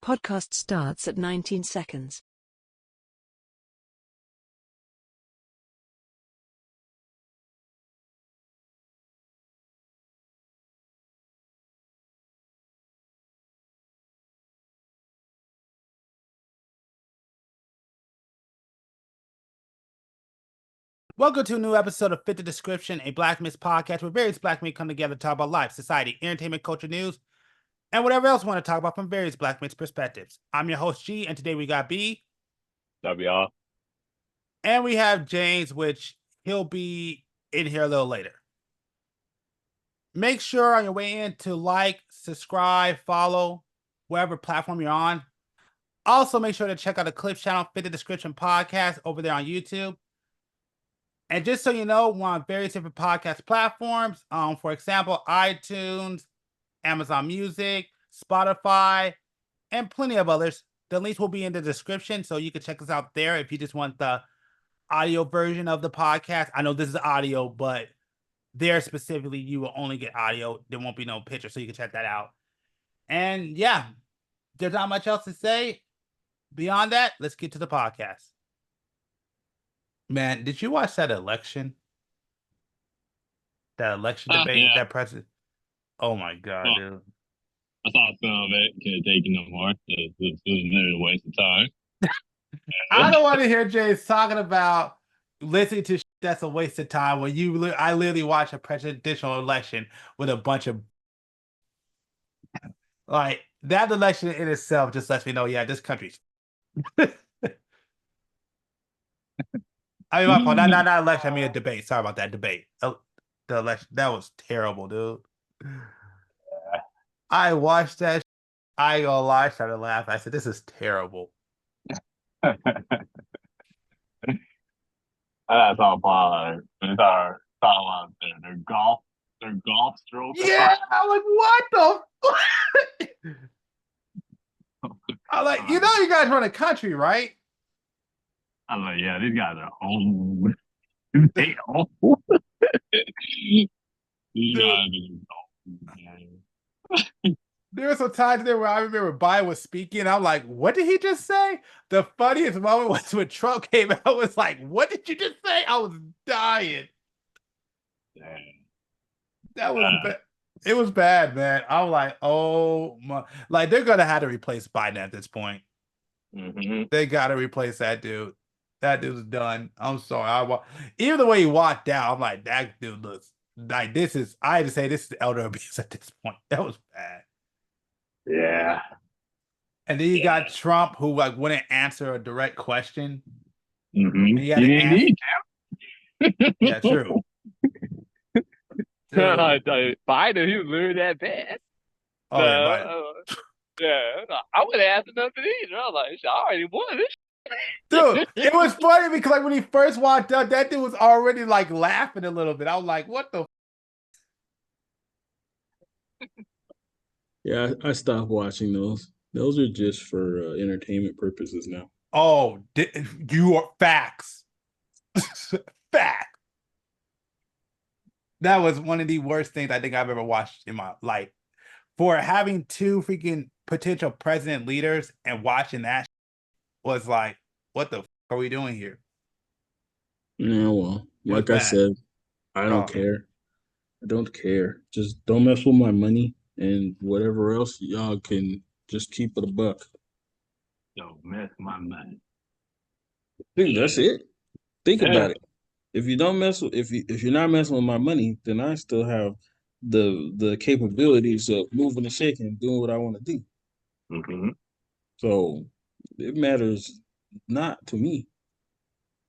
Podcast starts at 19 seconds. Welcome to a new episode of Fit the Description, a Black Myths podcast where various Black men come together to talk about life, society, entertainment, culture, news, and whatever else we want to talk about from various Black Myths perspectives. I'm your host, G, and today we got B. Love y'all. And we have James, which he'll be in here a little later. Make sure on your way in to like, subscribe, follow, wherever platform you're on. Also, make sure to check out the Clips channel, Fit the Description podcast, over there on YouTube. And just so you know, we're on various different podcast platforms. For example, iTunes, Amazon Music, Spotify, and plenty of others. The links will be in the description, so you can check us out there if you just want the audio version of the podcast. I know this is audio, but there specifically, you will only get audio. There won't be no picture, so you can check that out. And yeah, there's not much else to say. Beyond that, let's get to the podcast. Man, did you watch that election? That election debate, yeah. that president? Oh my God, dude. I saw some of it. Couldn't take it no more. It was literally a waste of time. I don't want to hear James talking about listening to shit that's a waste of time when I literally watch a presidential election with a bunch of like that election in itself just lets me know, yeah, this country's I mean, my fault. Not election. I mean, a debate. Sorry about that debate. The election. That was terrible, dude. I watched that. I ain't gonna lie. I started laughing. I said, "This is terrible." That's all part. It's our thought their golf stroke. Yeah, I'm like, what the? I'm like, you know, you guys run a country, right? I'm like, yeah, these guys are old. They old. These guys are old. There were some times there where I remember Biden was speaking. I'm like, what did he just say? The funniest moment was when Trump came out. I was like, what did you just say? I was dying. Damn. That was bad. It was bad, man. I was like, oh my, like they're gonna have to replace Biden at this point. Mm-hmm. They gotta replace that dude. That dude's done. I'm sorry. Even the way he walked out, I'm like, that dude looks like this is. I had to say this is elder abuse at this point. That was bad. Yeah. And then you got Trump, who like wouldn't answer a direct question. Mm-hmm. He didn't need to. Yeah, true. Biden, he was literally that bad. Oh, yeah, I would have asked nothing either. I was like, I already won this. Dude, it was funny because like when he first walked up, that dude was already like laughing a little bit. I was like, what the? Yeah, I stopped watching those. Those are just for entertainment purposes now. Oh, you are facts. Fact. That was one of the worst things I think I've ever watched in my life. For having two freaking potential president leaders and watching that was like, what the are we doing here? Yeah, well, like I said, I don't care. I don't care. Just don't mess with my money and whatever else y'all can just keep it a buck. Don't mess with my money. Dude, that's it. Think about it. If you don't mess with if you're not messing with my money, then I still have the capabilities of moving and shaking, doing what I want to do. Mm-hmm. So it matters not to me.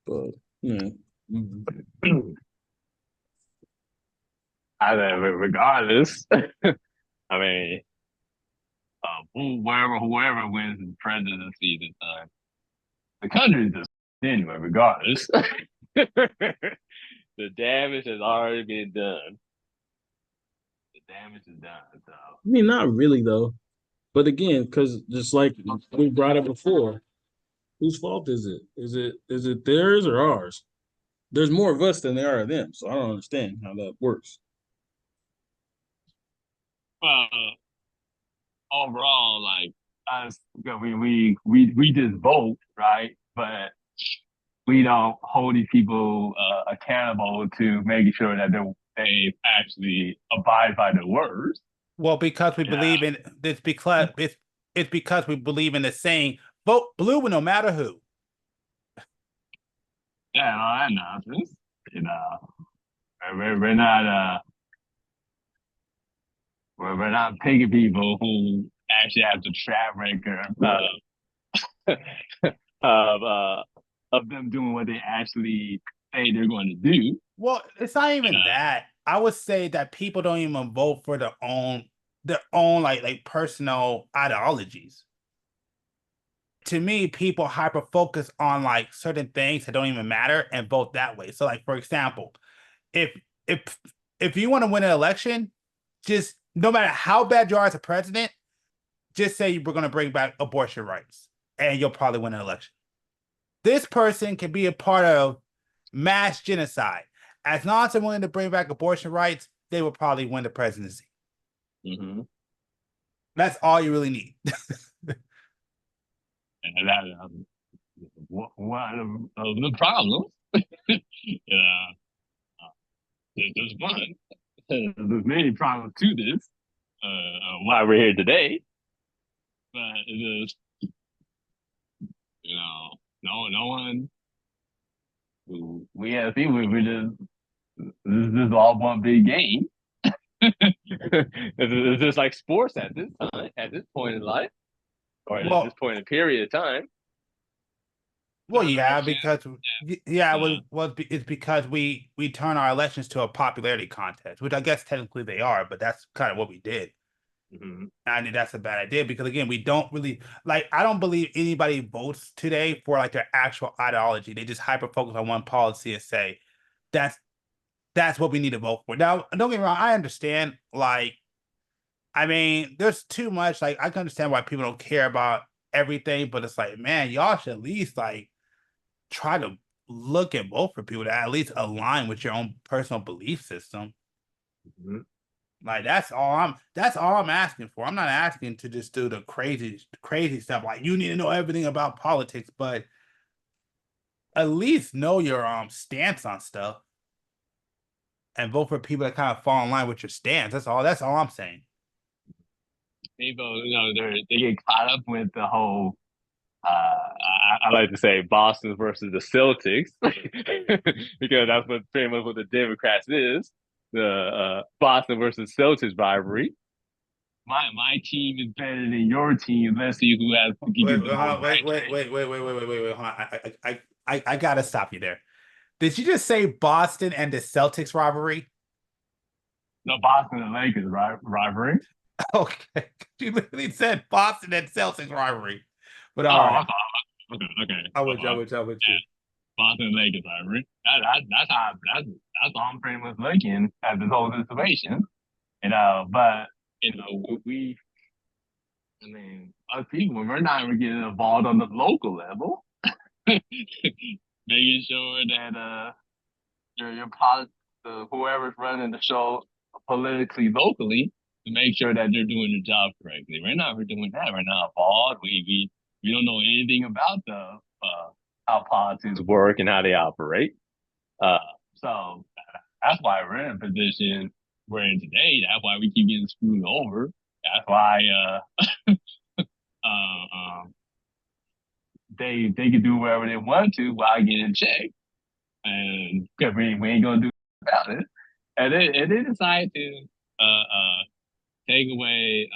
But I mean, regardless, I mean, whoever wins the presidency this time, the country is just anyway. Regardless, the damage has already been done. The damage is done. So I mean, not really though. But again, because just like we brought up before, whose fault is it? Is it theirs or ours? There's more of us than there are of them, so I don't understand how that works. overall, like us, we just vote, right? But we don't hold these people accountable to making sure that they actually abide by their words. Well, because we believe in this, because it's because we believe in the saying, vote blue no matter who. Yeah, all that nonsense. We're not we're not picking people who actually have the track record of of them doing what they actually say they're going to do. Well, it's not even that. I would say that people don't even vote for their own like personal ideologies. To me, people hyper focus on like certain things that don't even matter and vote that way. So, like for example, if if if you want to win an election, just no matter how bad you are as a president, just say we're going to bring back abortion rights, and you'll probably win an election. This person can be a part of mass genocide. As long as they're willing to bring back abortion rights, they will probably win the presidency. Mm-hmm. That's all you really need. And that one of the problems. There's one. There's many problems to this. Why we're here today, but it is, no one. We have seen we're just this is all one big game. It's just like sports at this time, at this point in life, or at this point in period of time. Well, yeah, because it's because we turn our elections to a popularity contest, which I guess technically they are, but that's kind of what we did. Mm-hmm. I think that's a bad idea because again, we don't really like. I don't believe anybody votes today for like their actual ideology. They just hyper focus on one policy and say that's what we need to vote for. Now, don't get me wrong, I understand. Like, I mean, there's too much. Like, I can understand why people don't care about everything, but it's like, man, y'all should at least like try to look and vote for people that at least align with your own personal belief system. Mm-hmm. Like that's all I'm asking for. I'm not asking to just do the crazy stuff. Like you need to know everything about politics, but at least know your stance on stuff and vote for people that kind of fall in line with your stance. That's all I'm saying. People, they get caught up with the whole I like to say Boston versus the Celtics because that's what pretty much what the Democrats is, the Boston versus Celtics rivalry. My team is better than your team. Let's see who has to give Wait. Hold on. I gotta stop you there. Did you just say Boston and the Celtics rivalry? No, Boston and Lakers rivalry. Okay, you literally said Boston and Celtics rivalry. But all right. Okay. I would you. Boston and Lakers rivalry. That's all I'm pretty much looking at this whole situation. But us people, we're not even getting involved on the local level. Making sure that whoever's running the show politically locally to make sure that they're doing their job correctly. We're not doing that. We're not involved. We don't know anything about the how politics work and how they operate. So that's why we're in a position we're in today. That's why we keep getting screwed over. That's why they can do whatever they want to while getting checked, and because we ain't gonna do about it. And they decide to take away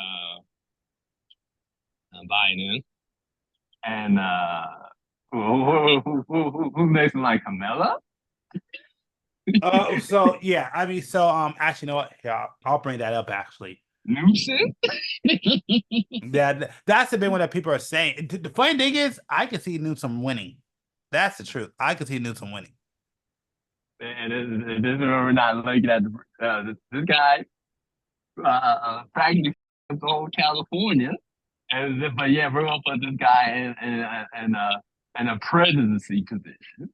Biden and who's next in like Kamala? So yeah, I mean, actually, you know what? Yeah, I'll bring that up. Actually, Newsom. Yeah, that's the big one that people are saying. The funny thing is, I can see Newsom winning. That's the truth. I can see Newsom winning. And this is where we're not looking at this guy practically whole California, but yeah, we're gonna put this guy in a presidency position.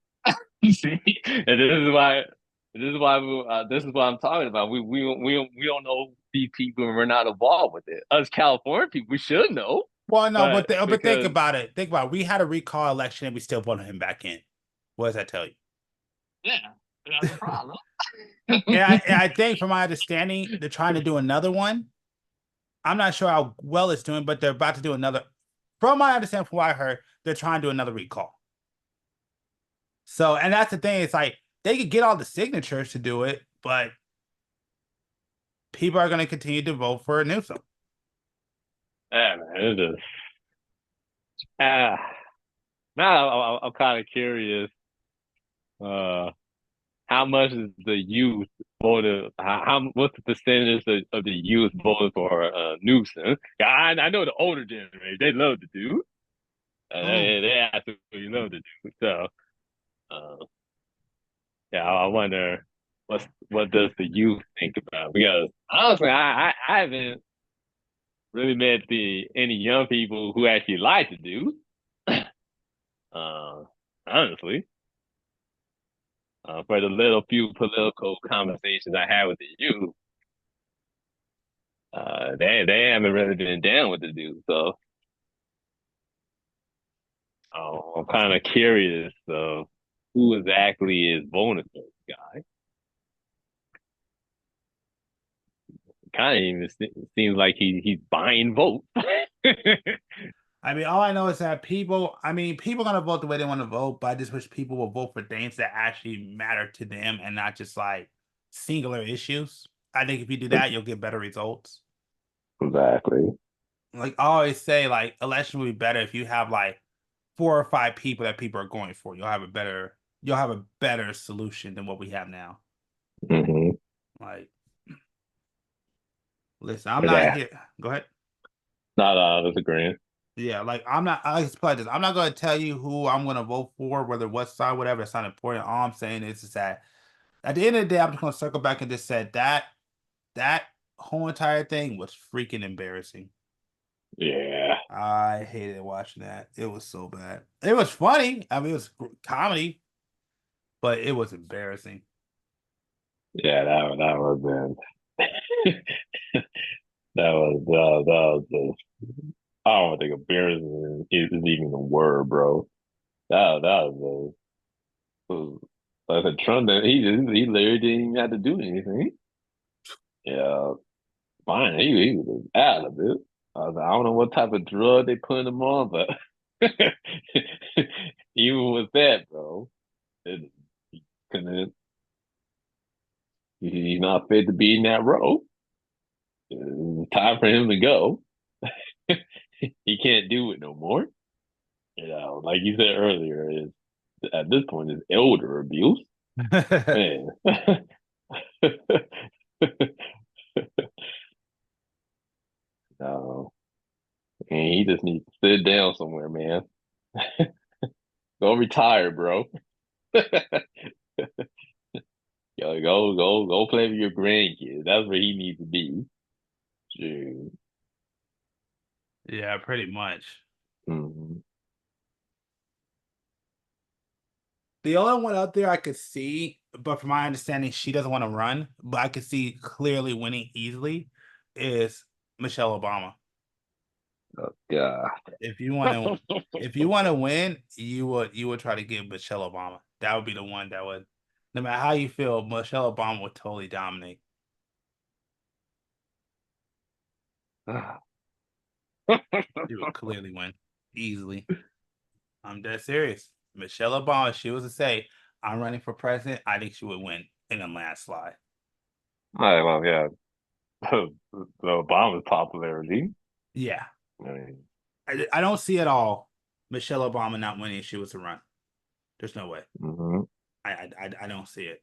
You see, and this is what I'm talking about. We don't know these people, and we're not involved with it. Us California people, we should know. Well, no, but think because about it. Think about it. We had a recall election and we still voted him back in. What does that tell you? yeah, that's a problem. And I think, from my understanding, they're trying to do another one. I'm not sure how well it's doing, but they're about to do another. From my understanding, from what I heard, they're trying to do another recall. So, and that's the thing. It's like they could get all the signatures to do it, but people are going to continue to vote for Newsom. Yeah, man, it's just now I'm kind of curious. How much is the youth voted? How what's the percentage of the youth voted for Newsom? I know the older generation they love the dude. They absolutely love the dude. So uh, yeah, I wonder what does the youth think about? Because honestly, I haven't really met any young people who actually like the dude. Uh, honestly. For the little few political conversations I had with the youth, they haven't really been down with the dude. So I'm kind of curious of who exactly is voting for this guy. Kind of even seems like he's buying votes. I mean, all I know is that people are going to vote the way they want to vote, but I just wish people will vote for things that actually matter to them and not just like singular issues. I think if you do that, you'll get better results. Exactly. Like I always say, like election will be better if you have like 4 or 5 people that people are going for. You'll have a better solution than what we have now. Mm-hmm. Like, listen, I'm not Yeah. here. Go ahead. No, that's agreeing. Yeah, like I'm not. I explain this. I'm not going to tell you who I'm going to vote for, whether what side, whatever. It's not important. All I'm saying is that at the end of the day, I'm just going to circle back and just say that whole entire thing was freaking embarrassing. Yeah. I hated watching that. It was so bad. It was funny. I mean, it was comedy, but it was embarrassing. Yeah, that was that was I don't think embarrassing is even a word, bro. That was like a Trump. He literally didn't even have to do anything. Yeah, fine. He was out of it. I don't know what type of drug they put him on, but even with that, bro, he couldn't. He's not fit to be in that role. It's time for him to go. He can't do it no more. You know, like you said earlier, is at this point is elder abuse. Man. No. And he just needs to sit down somewhere, man. Go retire, bro. Go play with your grandkids. That's where he needs to be. Dude. Yeah, pretty much. Mm-hmm. The only one out there I could see, but from my understanding, she doesn't want to run, but I could see clearly winning easily, is Michelle Obama. Oh, God. If you want to, if you want to win, you would try to get Michelle Obama. That would be the one that would, no matter how you feel, Michelle Obama would totally dominate. She would clearly win easily. I'm dead serious. Michelle Obama, she was to say, "I'm running for president," I think she would win in a landslide. All right, well, yeah. The Obama's popularity. Yeah, I mean, I don't see at all Michelle Obama not winning if she was to run. There's no way. mm-hmm. I don't see it.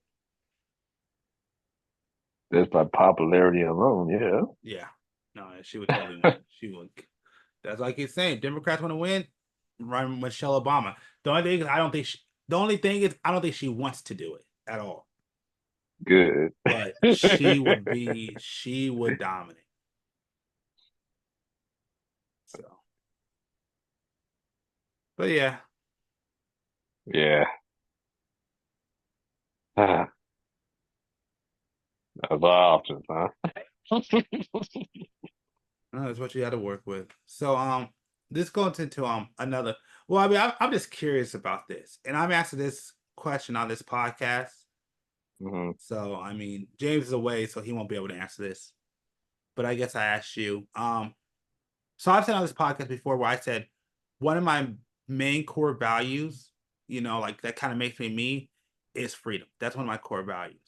Just by popularity alone, yeah. Yeah, no, she would totally win. She would. That's like he's saying. Democrats want to win. Run Michelle Obama. The only thing is, I don't think. The only thing is, I don't think she wants to do it at all. Good. But she would be. She would dominate. So, but yeah, Yeah. That's our options, huh? that's what you had to work with. So, this goes into another. Well, I mean, I'm just curious about this, and I'm asking this question on this podcast. Mm-hmm. So, I mean, James is away, so he won't be able to answer this. But I guess I asked you. So I've said on this podcast before where I said one of my main core values, like that kind of makes me, is freedom. That's one of my core values.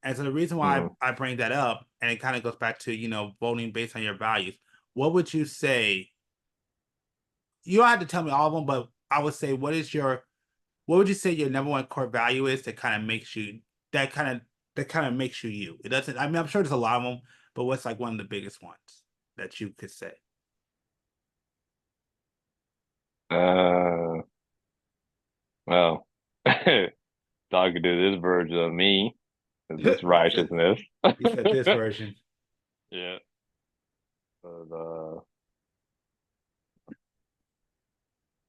And so the reason why I bring that up, and it kind of goes back to, voting based on your values. What would you say? You don't have to tell me all of them, but I would say, what would you say your number one core value is that kind of makes you, that kind of makes you you? It doesn't, I mean, I'm sure there's a lot of them, but what's like one of the biggest ones that you could say? Well, talking to this version of me is this righteousness. You said this version. Yeah. But,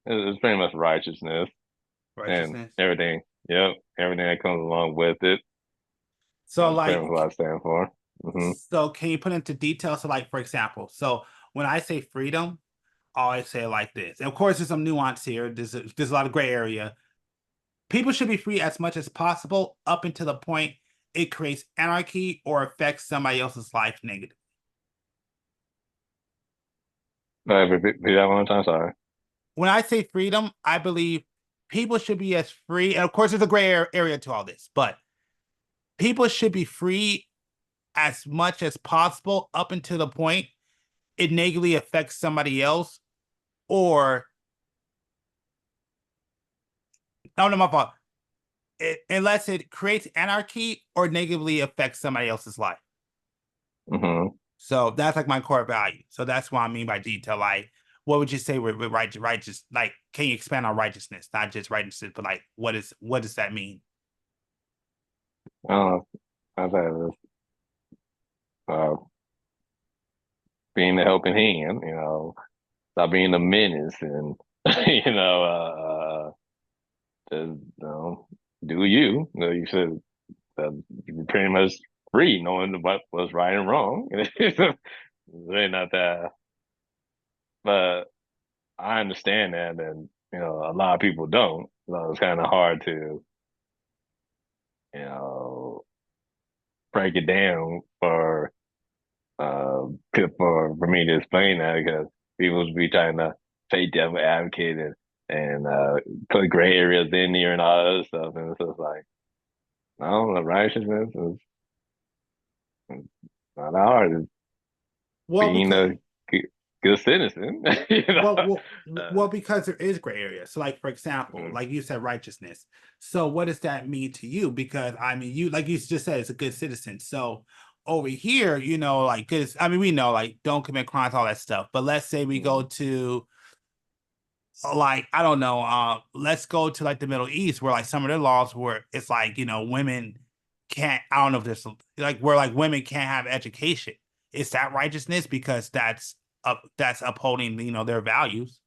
it's pretty much righteousness and everything. Yep, everything that comes along with it. So, That's pretty much what I stand for. So can you put into detail? So, like, for example, so when I say freedom, I always say it like this. And of course, there's some nuance here. There's a lot of gray area. People should be free as much as possible up until the point it creates anarchy or affects somebody else's life negatively. Repeat that one time, sorry. When I say freedom, I believe people should be as free. And of course, there's a gray area to all this, but people should be free as much as possible up until the point it negatively affects somebody else, or no, my fault. Unless it creates anarchy or negatively affects somebody else's life. So that's like my core value. So that's what I mean by detail. Like, what would you say with righteous? Like, can you expand on righteousness? Not just righteousness, but like, what does that mean? I say this. Being the helping hand, stop being a menace, and just, do you. You should. You're pretty much free, knowing what's right and wrong. It's really not that, but I understand that, and a lot of people don't. So it's kind of hard to, break it down for me to explain that, because people will be trying to play devil advocate and put gray areas in there and all that other stuff, and it's just like, no, the righteousness is not hard. It's being a good citizen. Well, because there is gray area. So, like, for example, like you said, righteousness. So what does that mean to you? Because I mean, you, like you just said, it's a good citizen. So over here, like, because I mean, we know, like, don't commit crimes, all that stuff. But let's say we go to, like, I don't know, let's go to like the Middle East, where like some of their laws where it's like, women can't, I don't know if there's like where like women can't have education. Is that righteousness? Because that's upholding, their values.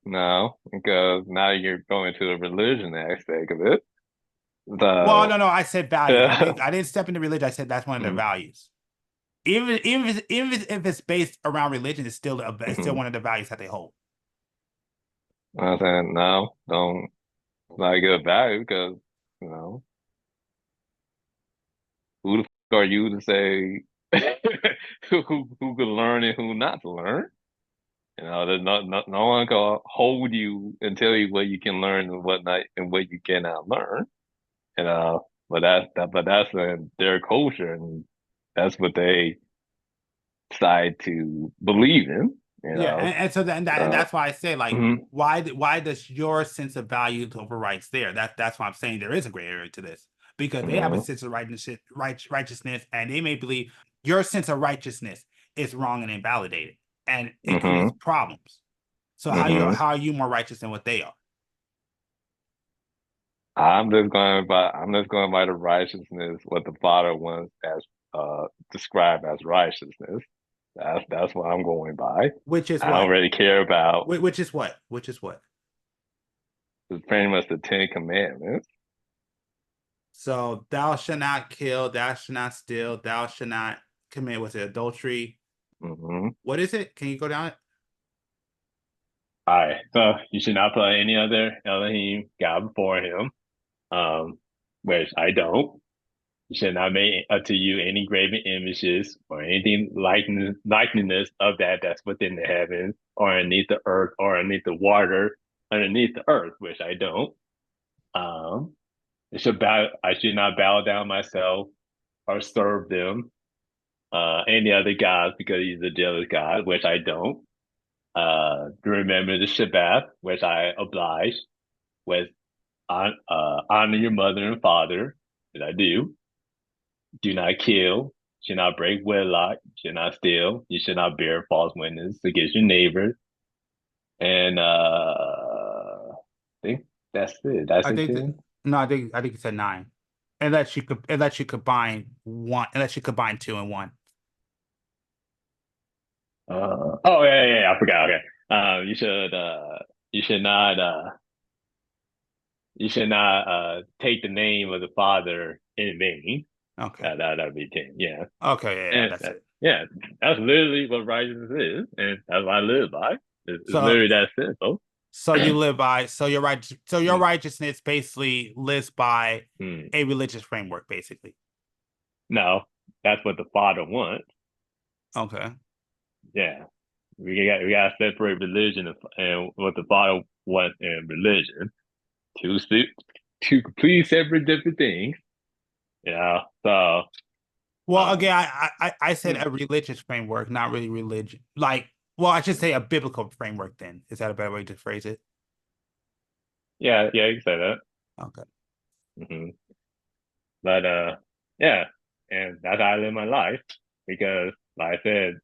No, because now you're going to the religion aspect of it. Well, no, I said values. I didn't step into religion. I said that's one of their values. Even if it's based around religion, it's still one of the values that they hold. I'm saying no, don't. It's not a good value, because who the fuck are you to say who can learn and who not to learn? There's no one can hold you and tell you what you can learn and what not, and what you cannot learn. But that's their culture, and that's what they decide to believe in. Yeah, and so that's why I say, like, why does your sense of value overrides there? That's why I'm saying there is a gray area to this, because they have a sense of righteousness, and they may believe your sense of righteousness is wrong and invalidated, and it creates problems. So how are you more righteous than what they are? I'm just going by the righteousness what the Father wants as described as righteousness. That's what I'm going by. Which is I don't really care about. Which is what? It's pretty much the 10 Commandments. So thou shalt not kill, thou shalt not steal, thou shalt not commit, adultery? What is it? Can you go down it? All right. So you should not put any other Elohim God before him. Um, which I don't. You should not make unto you any graven images or anything likeness of that that's within the heavens or underneath the earth or underneath the water underneath the earth, which I don't. Um, I should not bow down myself or serve them, any other gods because he's a jealous God, which I don't. To remember the Shabbat, which I oblige, with honor your mother and father, that I do. Do not kill, should not break wedlock, should not steal, you should not bear false witness against your neighbor. And I think that's it. That's I it think that, then. no, I think it said 9. Unless you combine 2 and 1. Oh yeah, I forgot. Okay. You should not take the name of the Father in vain. Okay. That'd be 10. Yeah. Okay, yeah, And that's it. yeah, that's literally what righteousness is, and that's what I live by. It's So literally that simple. you live by your Mm, righteousness basically lives by mm. a religious framework, basically. No, that's what the Father wants. Okay. Yeah, we got to separate religion and what the Father wants in religion. Two two complete separate different things. You know, so Well, um, again, I said mm, a religious framework, not really religion. Like, well, I should say a biblical framework then. Is that a better way to phrase it? yeah, you can say that. Okay. Hmm. But yeah, and that's how I live my life because, like I said,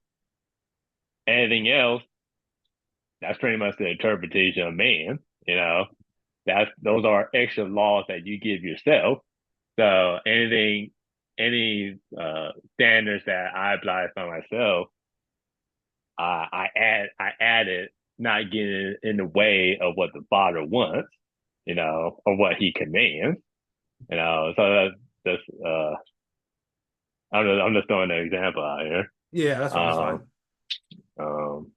anything else, that's pretty much the interpretation of man. You know, those are extra laws that you give yourself. So any standards that I apply for myself, I added, not getting in the way of what the Father wants, or what He commands, So that's I'm just throwing an example out here. Yeah, that's fine. That's fine. Um, um,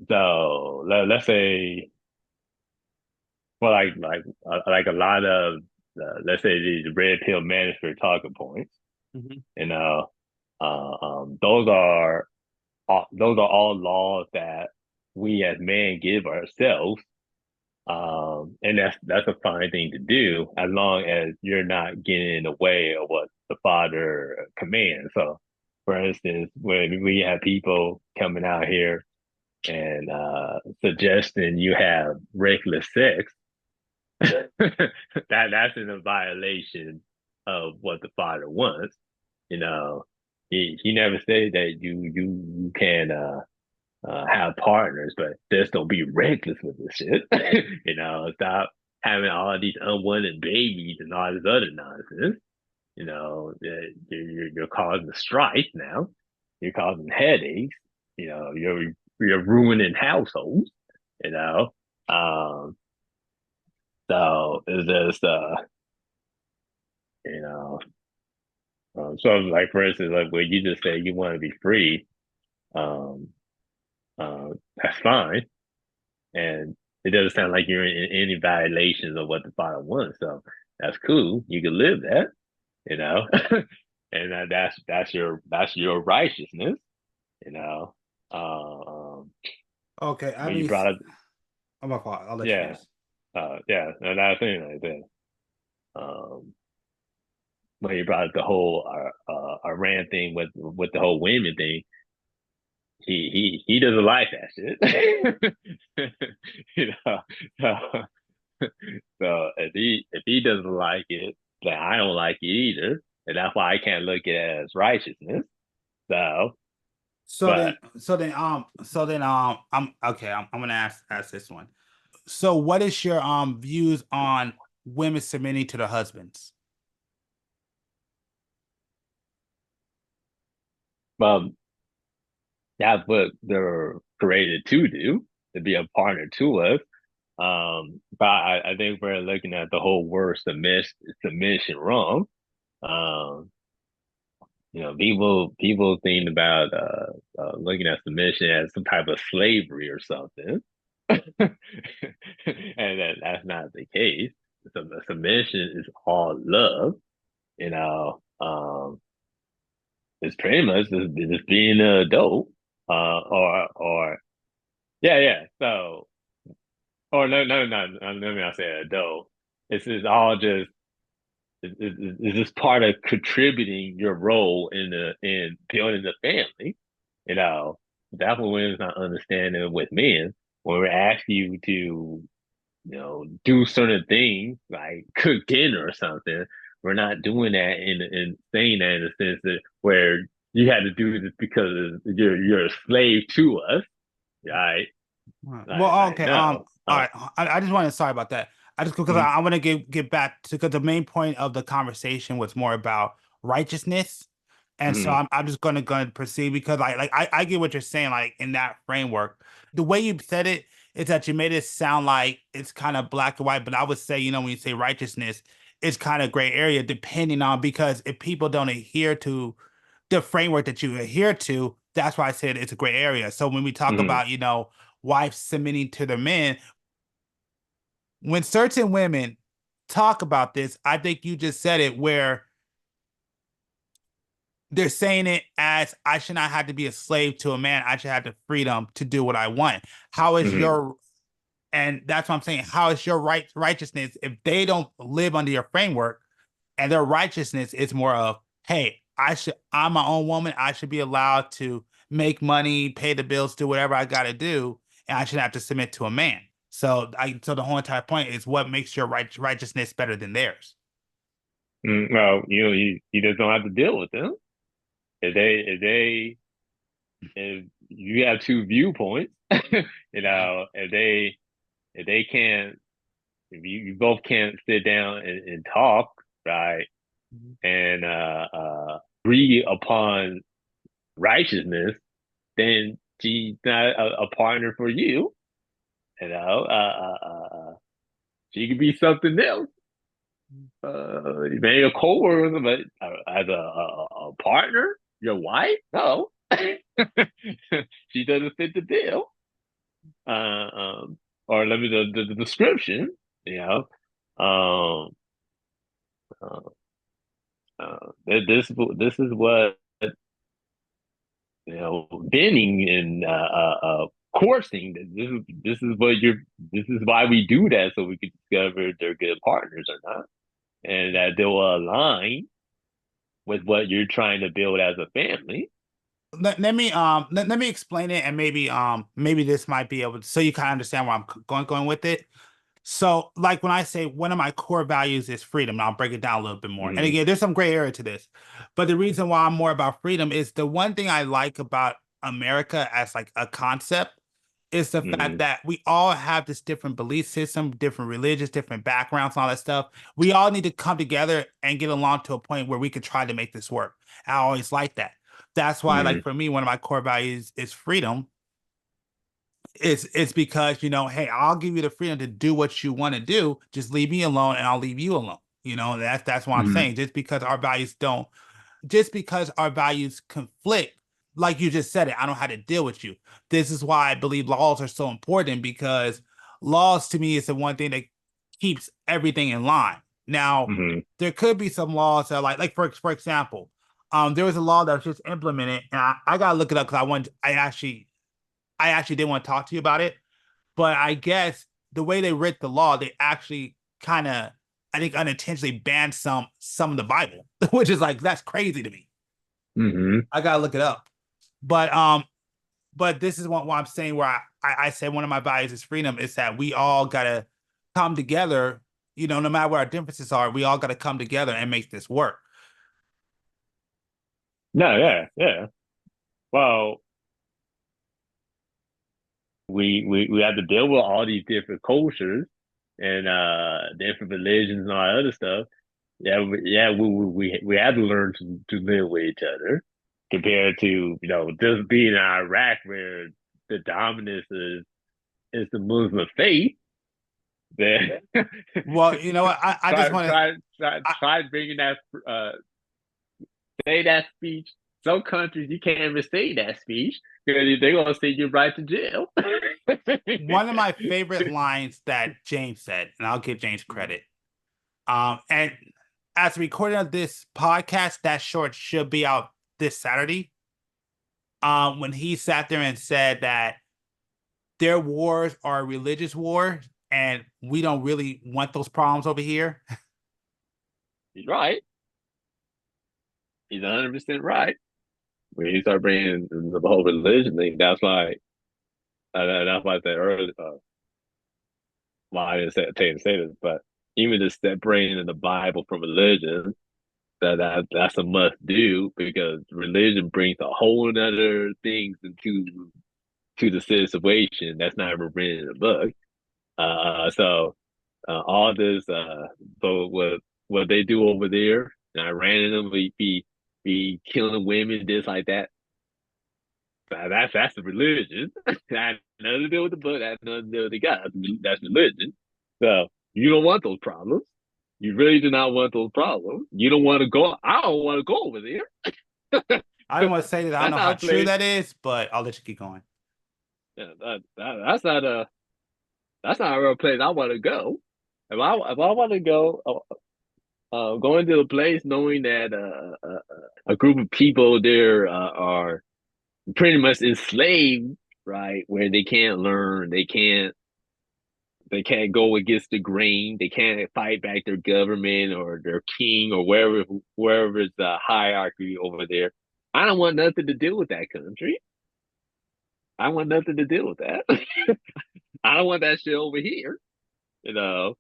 so let's say, well, like a lot of let's say these red pill manosphere talking points, Hmm. you know, those are all laws that we as men give ourselves. And that's a fine thing to do as long as you're not getting in the way of what the Father commands. So, for instance, when we have people coming out here and suggesting you have reckless sex, that's in a violation of what the Father wants. You know, he never said that you can have partners, but just don't be reckless with this shit. Stop having all these unwanted babies and all this other nonsense. You're causing strife now. You're causing headaches. You're ruining households. You know, um, so it's just you know, so like for instance, like when you just say you want to be free, um, that's fine. And it doesn't sound like you're in any violations of what the Father wants. So that's cool. You can live that, you know, and that's your righteousness, you know. Um, Okay. when you brought up, I'm my fault. I'll let you yeah, finish. yeah, and that's thing like that. Um, when you brought up the whole Iran thing with the whole women thing, he doesn't like that shit, so So if he doesn't like it, then I don't like it either, and that's why I can't look at it as righteousness. So, So but then, I'm okay. I'm gonna ask this one. So, what is your views on women submitting to their husbands? well, that's what they're created to do, to be a partner to us. But I think we're looking at the whole word submission wrong. Um, people think about looking at submission as some type of slavery or something. that's not the case. So the submission is all love, you know. It's pretty much just being an adult, or yeah. So, or no, let me not say adult. It's all just it's just part of contributing your role in building the family. You know, that's what women's not understanding with men when we're asking you to do certain things like cook dinner or something. We're not doing that in saying that in a sense that where you had to do this because you're a slave to us, right? Well, okay. No. All right. I just want to sorry about that. I just because Mhm, I want to get back to because the main point of the conversation was more about righteousness, and so mhm, I'm just gonna proceed because I get what you're saying like in that framework. The way you said it is that you made it sound like it's kind of black and white, but I would say when you say righteousness, it's kind of gray area depending on because if people don't adhere to the framework that you adhere to, that's why I said it's a gray area. So when we talk mhm, about wives submitting to their men. When certain women talk about this, I think you just said it where they're saying it as I should not have to be a slave to a man. I should have the freedom to do what I want. How is mhm, your and that's what I'm saying. How is your righteousness if they don't live under your framework and their righteousness is more of, hey, I'm my own woman. I should be allowed to make money, pay the bills, do whatever I got to do, and I should have to submit to a man. So the whole entire point is what makes your righteousness better than theirs. Well, you just don't have to deal with them if you have two viewpoints. If they can't, if you both can't sit down and talk, right, Mhm. and agree upon righteousness, then she's not a partner for you. You know, she could be something else. Maybe a co-worker, but as a partner, your wife, no, she doesn't fit the bill. Or let me the description. You know, um, uh, this is what binning and coursing. This is what you're. This is why we do that, so we can discover if they're good partners or not, and that they will align with what you're trying to build as a family. Let me explain it and maybe this might be able to so you kind of understand where I'm going with it. So, like when I say one of my core values is freedom, and I'll break it down a little bit more. And Mm-hmm, again, there's some gray area to this, but the reason why I'm more about freedom is the one thing I like about America as like a concept is the fact mm-hmm, that we all have this different belief system, different religions, different backgrounds, and all that stuff. We all need to come together and get along to a point where we could try to make this work. I always like that. That's why, mm-hmm, like for me, one of my core values is freedom it's because hey, I'll give you the freedom to do what you want to do. Just leave me alone, and I'll leave you alone. That's what I'm mm-hmm, saying. Just because our values conflict, like you just said it, I don't know how to deal with you. This is why I believe laws are so important because laws to me is the one thing that keeps everything in line. Now, mm-hmm. there could be some laws that like for example, there was a law that was just implemented, and I gotta look it up because I actually didn't want to talk to you about it, but I guess the way they writ the law, they actually kind of, I think, unintentionally banned some of the Bible, which is like that's crazy to me. Mm-hmm. I gotta look it up. But this is what I'm saying where I said one of my values is freedom is that we all gotta come together. No matter what our differences are, we all gotta come together and make this work. No, yeah. Well, we have to deal with all these different cultures and different religions and all that other stuff. We have to learn to live with each other compared to just being in Iraq where the dominance is the Muslim faith. Then Well, you know what? I just try want try try to. try bringing that say that speech. Some countries you can't even say that speech because they're gonna send you right to jail. One of my favorite lines that James said, and I'll give James credit. And as a recording of this podcast, that short should be out this Saturday. When he sat there and said that their wars are religious wars, and we don't really want those problems over here. He's right. He's 100% right. When you start bringing the whole religion thing, that's like that's why I said earlier. Well, I didn't say this, but even just separating the Bible from religion, that's a must do, because religion brings a whole other things to the situation that's not ever written in the book. So all this, so what they do over there, and Iran and them be killing women just like that. That's the religion. That has nothing to do with the book. That has nothing to do with the God. That's religion. So you don't want those problems. You really do not want those problems. You don't want to go. I don't want to go over there. I don't want to say that I don't know how true place. that is, but I'll let you keep going. Yeah, that's not a real place I want to go. If I want to go, going to a place knowing that a group of people there are pretty much enslaved, right? Where they can't learn, they can't go against the grain, they can't fight back their government or their king or wherever is the hierarchy over there. I don't want nothing to do with that country. I want nothing to do with that. I don't want that shit over here. You know,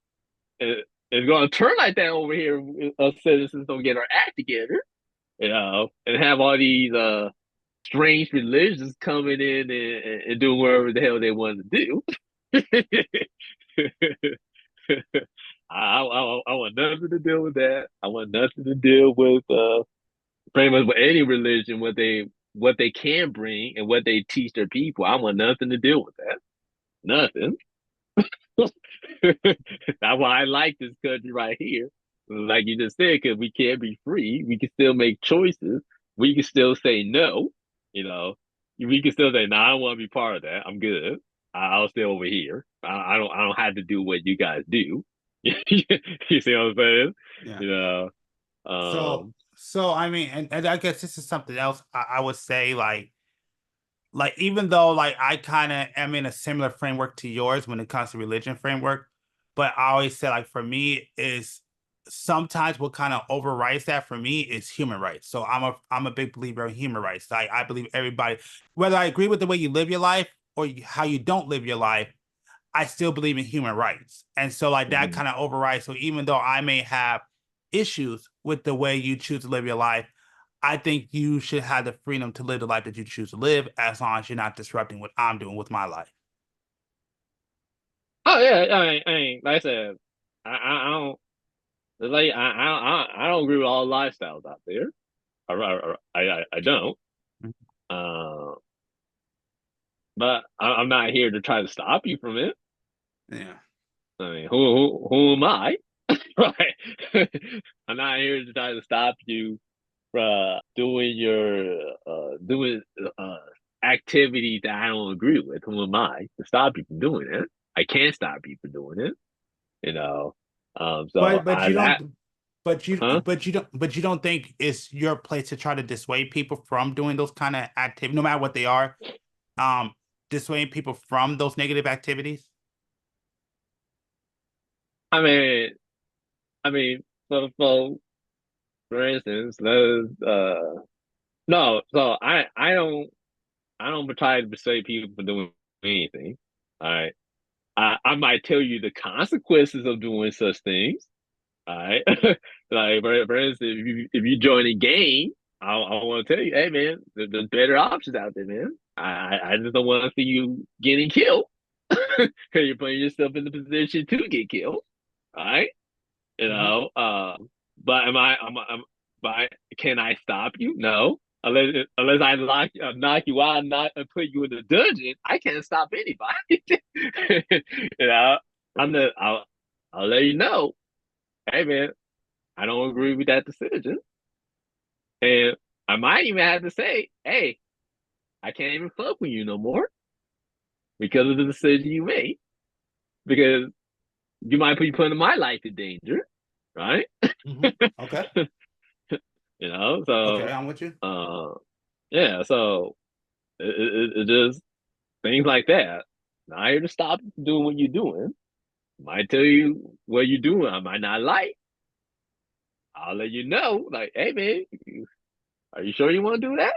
it's going to turn like that over here. Us citizens don't get our act together. You know, and have all these strange religions coming in and doing whatever the hell they want to do. I want nothing to do with that. I want nothing to deal with pretty much with any religion, what they can bring and what they teach their people. I want nothing to do with that. Nothing. That's why I like this country right here. Like you just said, because we can't be free. We can still make choices. We can still say no. You know, we can still say, "No, I don't want to be part of that. I'm good. I'll stay over here. I don't have to do what you guys do." You see what I'm saying? Yeah. You know. So I mean, and I guess this is something else I would say, like even though like I kind of am in a similar framework to yours when it comes to religion framework, but I always say like for me is sometimes what kind of overrides that for me is human rights. So I'm a big believer in human rights. I believe everybody, whether I agree with the way you live your life or how you don't live your life, I still believe in human rights. And so like that kind of overrides. So even though I may have issues with the way you choose to live your life, I think you should have the freedom to live the life that you choose to live, as long as you're not disrupting what I'm doing with my life. Oh yeah, I mean, like I said, I don't like I don't agree with all lifestyles out there. I don't. Uh, but I'm not here to try to stop you from it. Yeah. I mean, who am I? Right. I'm not here to try to stop you from doing your doing activities that I don't agree with. Who am I to stop you from doing it? I can't stop you from doing it. You know. So But you that don't but you huh? but you don't think it's your place to try to dissuade people from doing those kind of activities, no matter what they are, um, dissuading people from those negative activities? I mean, I mean, for instance, let's no. So I don't try to persuade people for doing anything. All right. I might tell you the consequences of doing such things. All right. Like for instance, if you join a game, I want to tell you, hey man, there's better options out there, man. I just don't want to see you getting killed. Because you're putting yourself in the position to get killed. All right. You know, but but can I stop you? No. Unless I knock you out and put you in the dungeon, I can't stop anybody. You know, I'll let you know. Hey man, I don't agree with that decision. And I might even have to say, hey, I can't even fuck with you no more. because of the decision you made. Because you might be putting my life in danger, right? Okay. So Okay, I'm with you. yeah, so it just things like that. Not here to stop doing what you're doing. Might tell you what you're doing. I might not like. I'll let you know. Like, hey man, are you sure you want to do that?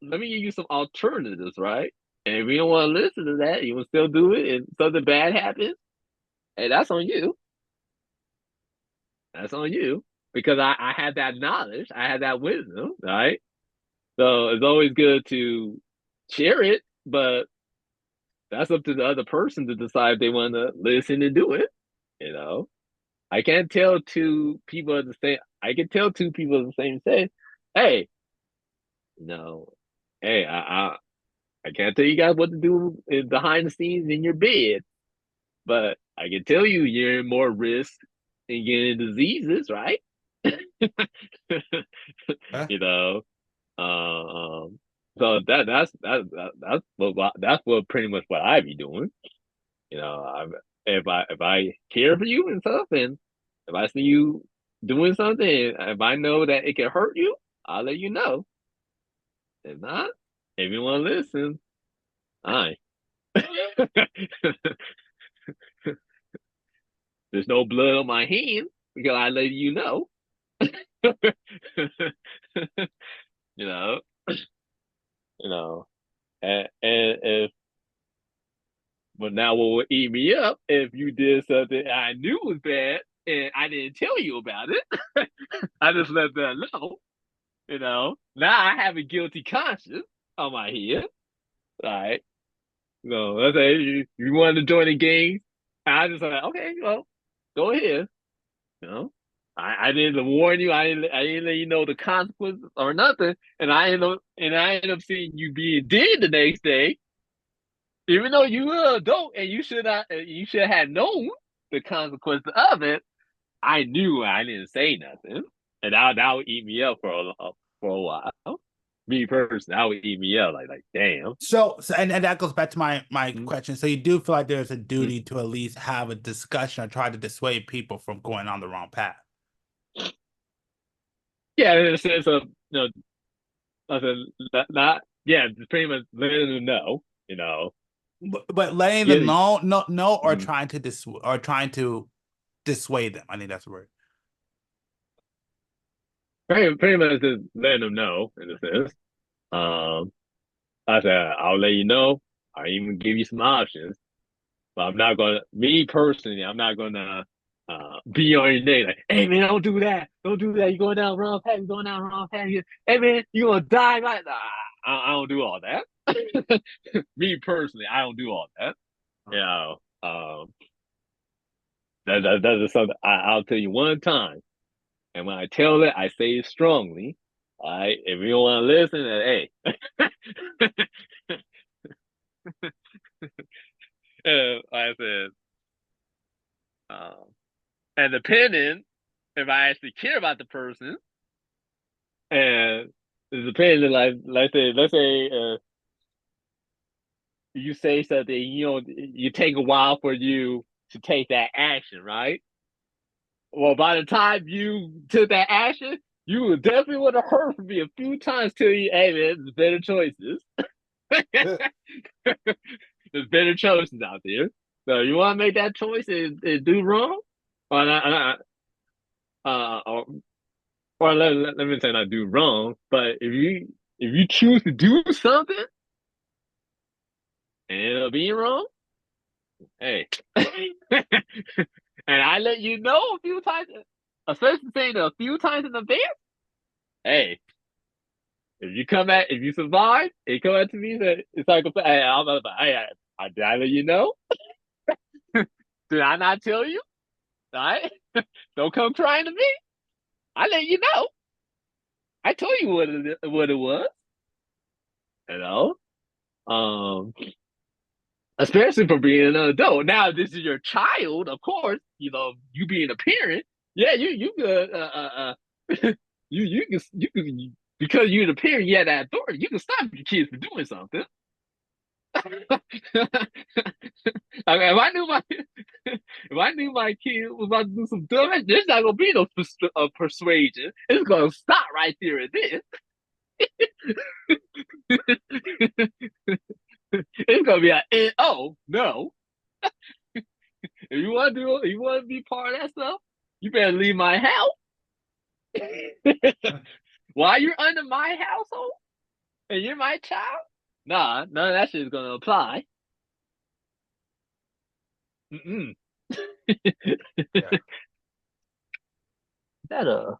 Let me give you some alternatives, right? And if you don't want to listen to that, you will still do it, and something bad happens, hey, that's on you. That's on you. Because I had that knowledge, I had that wisdom, right? So it's always good to share it, but that's up to the other person to decide if they want to listen and do it. You know, I can't tell two people at the same. I can tell two people at the same say, "Hey, no, hey, I can't tell you guys what to do behind the scenes in your bed, but I can tell you you're in more risk in getting diseases, right? Huh? you know, so that's what pretty much what I be doing. If I care for you and stuff, and if I see you doing something, if I know that it can hurt you, I'll let you know. If not, if you want to listen, I. There's no blood on my hand because I let you know. you know, you know, and if but now what would eat me up if you did something I knew was bad and I didn't tell you about it. I just let them know. Now I have a guilty conscience on my head. All right. No, let's say you wanted to join the game. I just like, okay, well, go ahead. You know, I didn't warn you. I didn't let you know the consequences or nothing. And I end up seeing you being dead the next day, even though you were an adult and you should have known the consequences of it. I knew I didn't say nothing, and that would eat me up for a while. Me personally, that would eat me up. Like damn. So and that goes back to my Mm-hmm. question. So you do feel like there's a duty to at least have a discussion or try to dissuade people from going on the wrong path. Yeah, in a sense of I said not yeah, just pretty much letting them know. But letting them Getting know, or mm, trying to dissuade them. I think that's the word. pretty much just letting them know in a sense. Um, I said I'll let you know. I even give you some options. But I'm not gonna, me personally, I'm not gonna be on your neck like, hey man, don't do that, don't do that. You're going down the wrong path. You're going down the wrong path. Hey man, you're gonna die. Right? I don't do all that. Me personally, I don't do all that. You know, that is something I'll tell you one time, and when I tell it, I say it strongly. All right, if you don't want to listen, then hey, like I said, um, and depending if I actually care about the person, and it depends. Like let's say you say something, you take a while for you to take that action, right? Well, by the time you took that action, you definitely would have heard from me a few times till you, hey man, there's better choices. There's better choices out there. So you want to make that choice and do wrong, or not, or let me say not do wrong, but if you choose to do something and end up being wrong, hey, and I let you know a few times, especially saying a few times in advance, hey, if you survive, and come back to me, it's like, hey, did I let you know? Did I not tell you? All right, don't come crying to me. I let you know. I told you what it was. You know, um, especially for being an adult. Now, if this is your child, of course, you being a parent, yeah, you could, you can because you're the parent, you have that authority. You can stop your kids from doing something. I mean, if I knew my kid was about to do some dumb, there's not gonna be no persuasion. It's gonna stop right there and then. It's gonna be like, oh no! If you want to do, you want to be part of that stuff, you better leave my house. While you're under my household and you're my child, nah, none of that shit is gonna apply. Mm-mm. Yeah. That a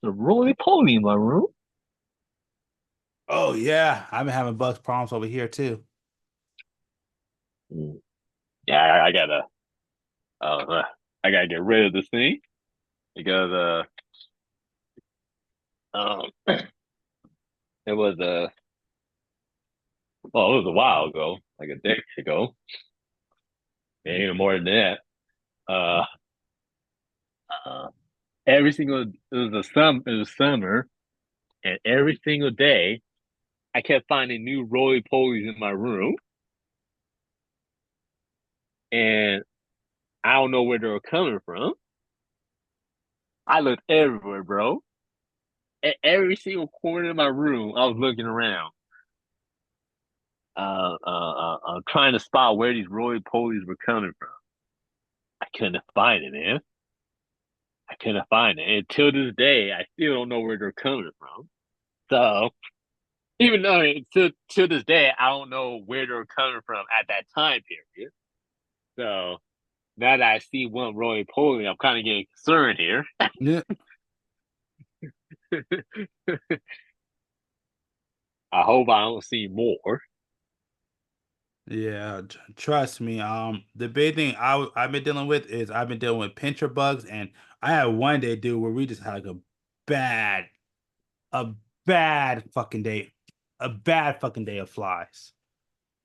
roly poly in my room. Oh yeah, I've been having bugs problems over here too. Yeah, I gotta get rid of this thing because it was well, it was a while ago, like a decade ago, and even more than that. Uh, uh, it was summer, and every single day I kept finding new roly polies in my room, and I don't know where they were coming from. I looked everywhere, bro. At every single corner of my room, I was looking around, trying to spot where these roly polies were coming from. I couldn't find it, man. I couldn't find it. And till this day, I still don't know where they're coming from. So even though to this day, I don't know where they're coming from at that time period. So now that I see one roly poly, I'm kind of getting concerned here. Yeah. I hope I don't see more. Yeah, trust me. The big thing I've been dealing with is I've been dealing with pincher bugs, and I had one day, dude, where we just had like bad, a a bad fucking day of flies.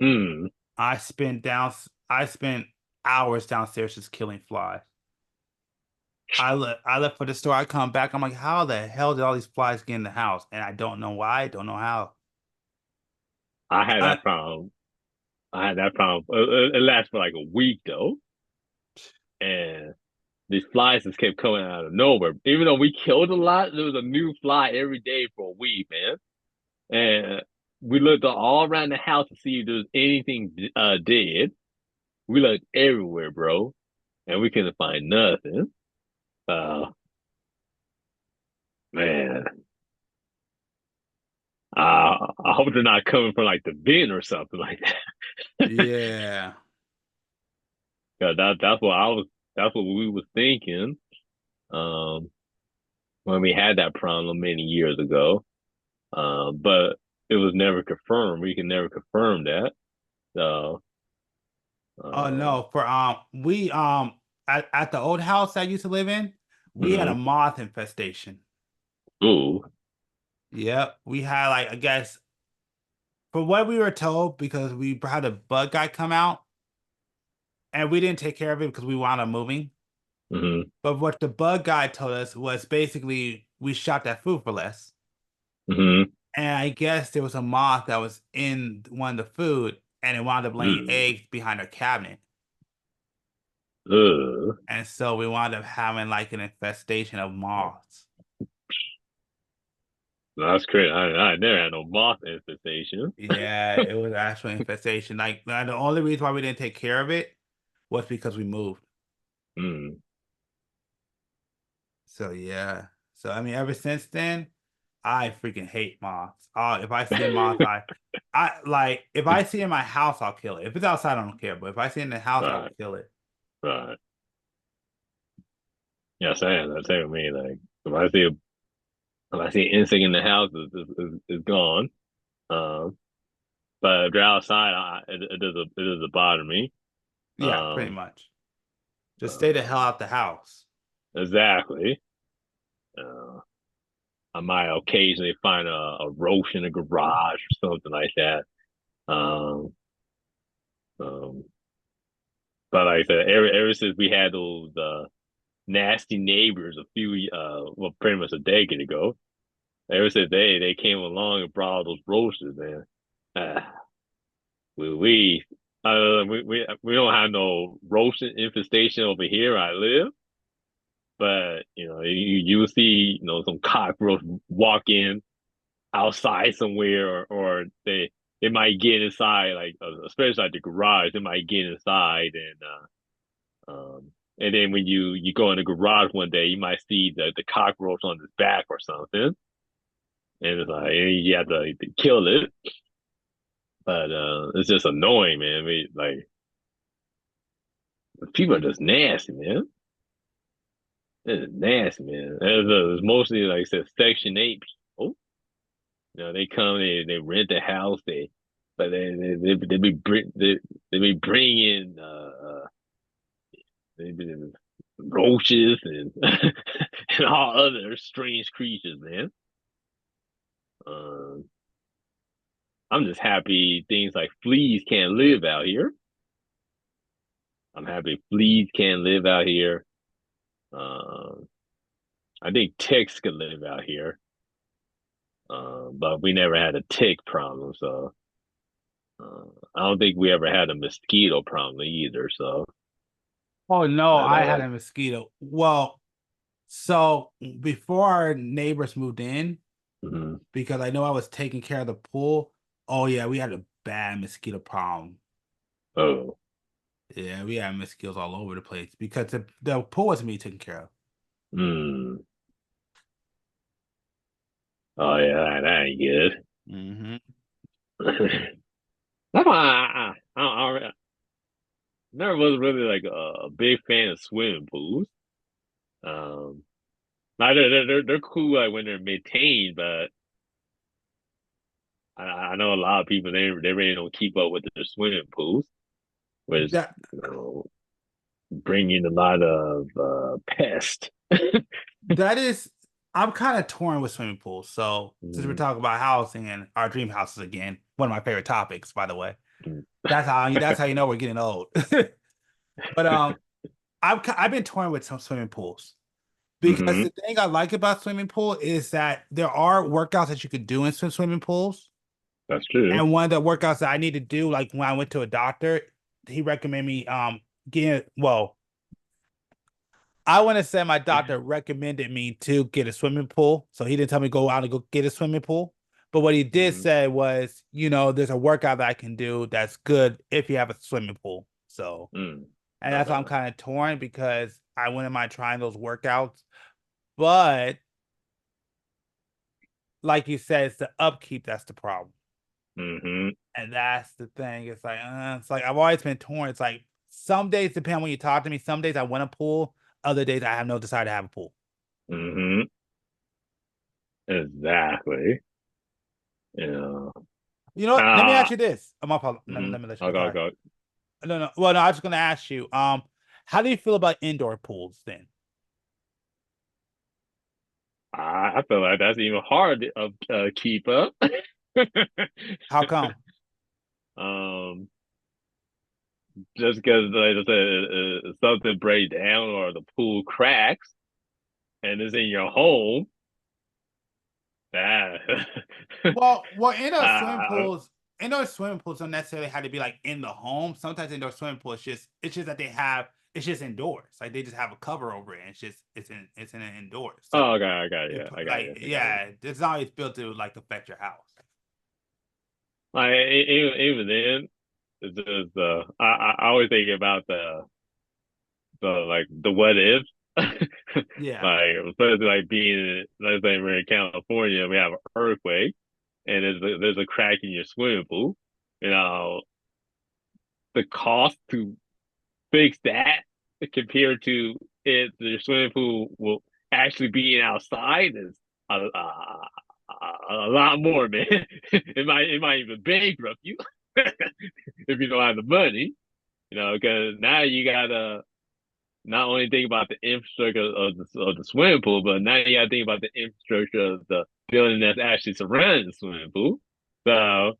Hmm. I spent hours downstairs just killing flies. I left for the store. I come back. I'm like, how the hell did all these flies get in the house? And I don't know why. Don't know how. I had I, that problem. I had that problem. It lasted for like a week though, and these flies just kept coming out of nowhere. Even though we killed a lot, there was a new fly every day for a week, man. And we looked all around the house to see if there was anything dead. We looked everywhere, bro, and we couldn't find nothing. Uh, man, I hope they're not coming from like the bin or something like that. yeah. 'Cause that's what I was. That's what we was thinking. Um, when we had that problem many years ago. But it was never confirmed. We can never confirm that. So, Oh uh, no, for we at the old house I used to live in, we had a mhm. moth infestation. Ooh, Yep, we had like I guess from what we were told because we had a bug guy come out and we didn't take care of it because we wound up moving. hmm But what the bug guy told us was basically we shot that food for less. hmm And I guess there was a moth that was in one of the food and it wound up laying mm. eggs behind our cabinet. Ugh. And so we wound up having like an infestation of moths. That's crazy. I never had no moth infestation. Yeah, it was actual infestation. Like the only reason why we didn't take care of it was because we moved. Mm. So yeah. So I mean, ever since then, I freaking hate moths. If I see a moth, I like if I see it in my house, I'll kill it. If it's outside, I don't care. But if I see it in the house, I will Right, kill it. right. Yeah, same with me. Like if I see an insect in the house, it's gone. Um, but if they're outside, it doesn't bother me. Yeah, pretty Um, much. Just stay the hell uh, out the house. exactly. Uh, I might occasionally find a roach in a garage or something like that. Um, um, but like I said, ever since we had nasty neighbors a few well, pretty much a decade ago. Ever since they came along and brought all those roaches, man. Uh, we we don't have no roach infestation over here where I live, but you see some cockroach walk in outside somewhere, or they might get inside, like especially at the garage, they might get inside, and then when you go in the garage one day, you might see the cockroach on his back or something, and it's like you have to kill it. But it's just annoying, man. People are just nasty, man. It's nasty, man. It's mostly, like I said, Section 8 people. They come, they rent a house, but they be bringing they be roaches and and all other strange creatures, man. Um, I'm just happy things like fleas can't live out here. I'm happy fleas can't live out here. I think ticks can live out here, but we never had a tick problem, so I don't think we ever had a mosquito problem either. So, Oh no, but I had a mosquito. Well, so before our neighbors moved in, mhm. because I know I was taking care of the pool. Oh yeah, we had a bad mosquito problem. Oh, Yeah, we had mosquitoes all over the place because the pool wasn't being taken care of. mm. Oh yeah, that ain't good. Mm-hmm. That's why I never was really like a big fan of swimming pools. Um, like they're cool like when they're maintained, but I know a lot of people they really don't keep up with their swimming pools, which That you know bring in a lot of pests. that is, I'm kind of torn with swimming pools. So since we're Mm, talking about housing and our dream houses again, one of my favorite topics, by the way. mm. That's how you know we're getting old. But I've been torn with some swimming pools because Hmm. the thing I like about swimming pool is that there are workouts that you could do in swimming pools. That's true. And one of the workouts that I need to do, like when I went to a doctor, he recommended me getting well, I want to say my doctor recommended me to get a swimming pool. So he didn't tell me go out and go get a swimming pool. But what he did Hmm. say was, there's a workout that I can do that's good if you have a swimming pool. So, Mm. and that's why I'm kind of torn because I wouldn't mind trying those workouts. But like you said, it's the upkeep that's the problem. Hmm. And that's the thing. It's like I've always been torn. It's like some days depend when you talk to me. Some days I want a pool. Other days I have no desire to have a pool. Hmm. Exactly. You know. You know what? Let me ask you this. I'm up. Mhm. Let me let you I'll go. go, Sorry. go. No, no. Well, no. I was just gonna ask you. How do you feel about indoor pools then? I feel like that's even hard to keep up. How come? um, just because, like I said, something breaks down or the pool cracks and it's in your home, that Well, uh, indoor swimming pools don't necessarily have to be like in the home. Sometimes indoor swimming pools it's just that it's just indoors. Like they just have a cover over it. And it's in an indoors. So oh, I got you. I got you. like I got you. yeah, it's not always built to like affect your house. Like even then, it's just I always think about the like the what if. Yeah. Like especially like being, let's say we're in California, we have an earthquake and there's a crack in your swimming pool. You know, the cost to fix that compared to it the swimming pool will actually being outside is a lot more, man. It might even bankrupt you if you don't have the money. Because now you gotta not only think about the infrastructure of the swimming pool, but now you got to think about the infrastructure of the building that's actually surrounding the swimming pool. So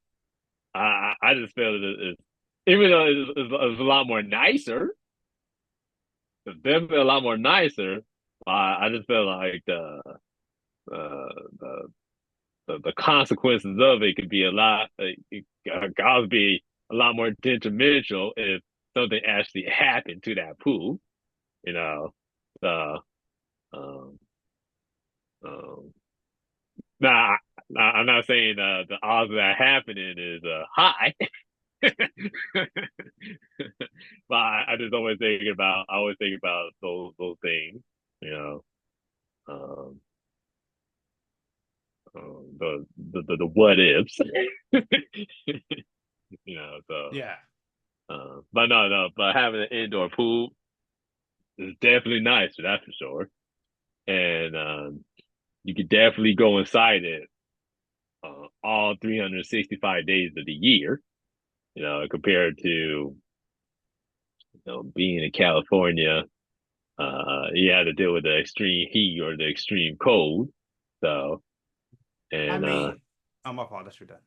I just feel that even though it's a lot more nicer, it's definitely a lot more nicer. I just feel like uh, the the consequences of it could be a lot. It could be a lot more detrimental if something actually happened to that pool. You know, so um, um, now I'm not saying the odds of that happening is high, but I just always think about those things. You know, um, the what ifs. You know, so Yeah. but no, but having an indoor pool is definitely nicer, that's for sure. And you could definitely go inside it all 365 days of the year. You know, compared to being in California, you had to deal with the extreme heat or the extreme cold. So I and mean, oh, my fault. That's your done.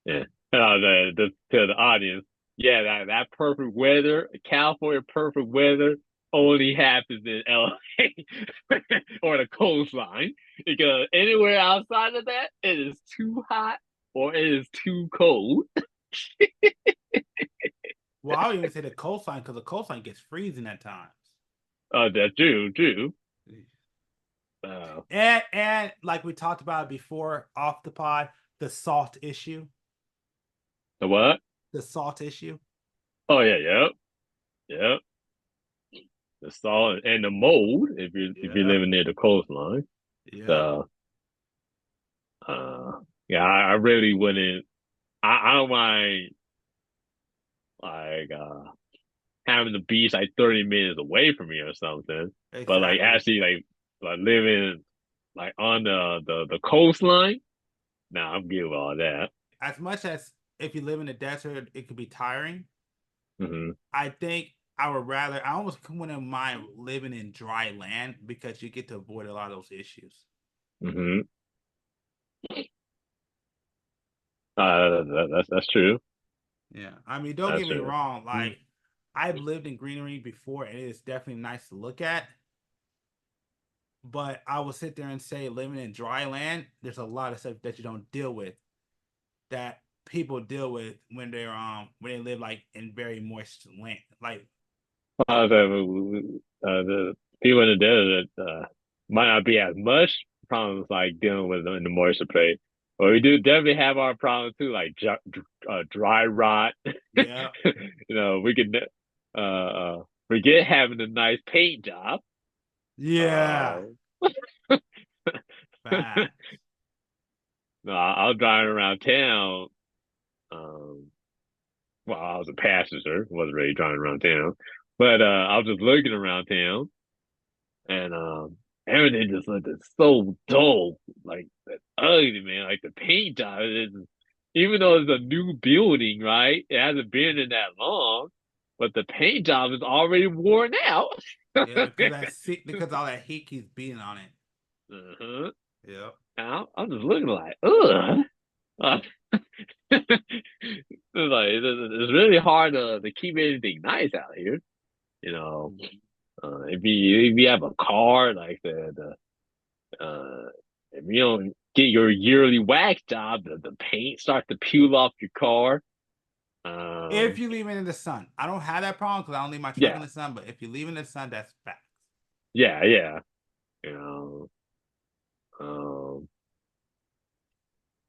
yeah, to the audience, yeah, that perfect weather, California perfect weather, only happens in LA or the coastline. Because anywhere outside of that, it is too hot or it is too cold. Well, I would even say the coastline because the coastline gets freezing at times. That's true. And like we talked about before off the pod, the salt issue. The what? The salt issue. Oh yeah, yep. The salt and the mold if you're Yeah. living near the coastline. Yeah. So uh yeah, I really wouldn't I don't mind like having the beach like 30 minutes away from me or something. But like Exactly. actually like living like on the coastline, nah, I'm good with all that. As much as if you live in the desert, it could be tiring. Hmm. I think I would rather. I almost wouldn't mind living in dry land because you get to avoid a lot of those issues. Hmm. That's true. Yeah. I mean, don't That's get me true. wrong. Mm-hmm. Like, I've lived in greenery before, and it is definitely nice to look at. But I will sit there and say, living in dry land, there's a lot of stuff that you don't deal with that people deal with when they live like in very moist land. Like, The people in the desert might not be as much problems like dealing with them in the moisture place. But we do definitely have our problems too, like dry rot. yeah, We could forget having a nice paint job. yeah, Uh, bad. no, I was driving around town. Um, well, I was a passenger, wasn't really driving around town, but I was just looking around town, and everything just looked so dull, like ugly, man. Like the paint job is, even though it's a new building, right? It hasn't been in that long, but the paint job is already worn out. Yeah, because all that heat keeps beating on it. Uh-huh. Yeah. I'm just looking like, ugh. Uh, it's really hard to keep anything nice out here. You know, if you have a car, like if you don't get your yearly wax job, the paint starts to peel off your car. If Um, you leave it in the sun, I don't have that problem because I don't leave my truck in yeah, the sun. But if you leave it in the sun, that's facts. yeah. You know, um,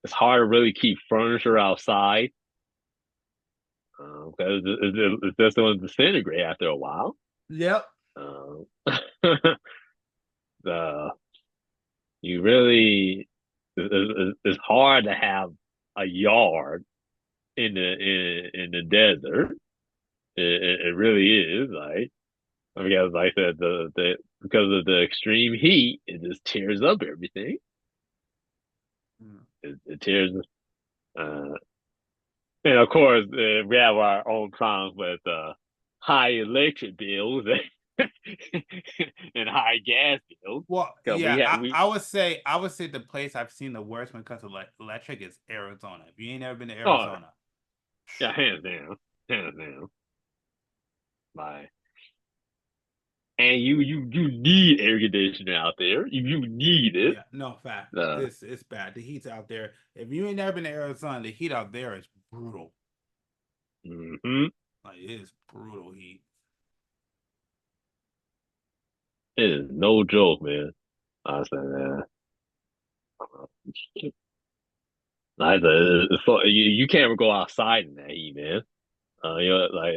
it's hard to really keep furniture outside because it's just going to disintegrate after a while. Yep. Um, the you really it's hard to have a yard in the desert. It really is like because like I said the because of the extreme heat, it just tears up everything. Mm. It tears uh and of course we have our own problems with high electric bills and high gas bills. Well, Cause we yeah, have I, we I would say I would say the place I've seen the worst when it comes to electric is Arizona. If you ain't never been to oh Arizona, yeah, hands down. Like and you need air conditioner out there. You need it. Yeah, no fact. Uh, This it's bad. The heat's out there. If you ain't never been to Arizona, the heat out there is brutal. mhm. Like it is brutal heat. It is no joke, man. I said, man. I said, so you can't even go outside in that heat, man. You know, like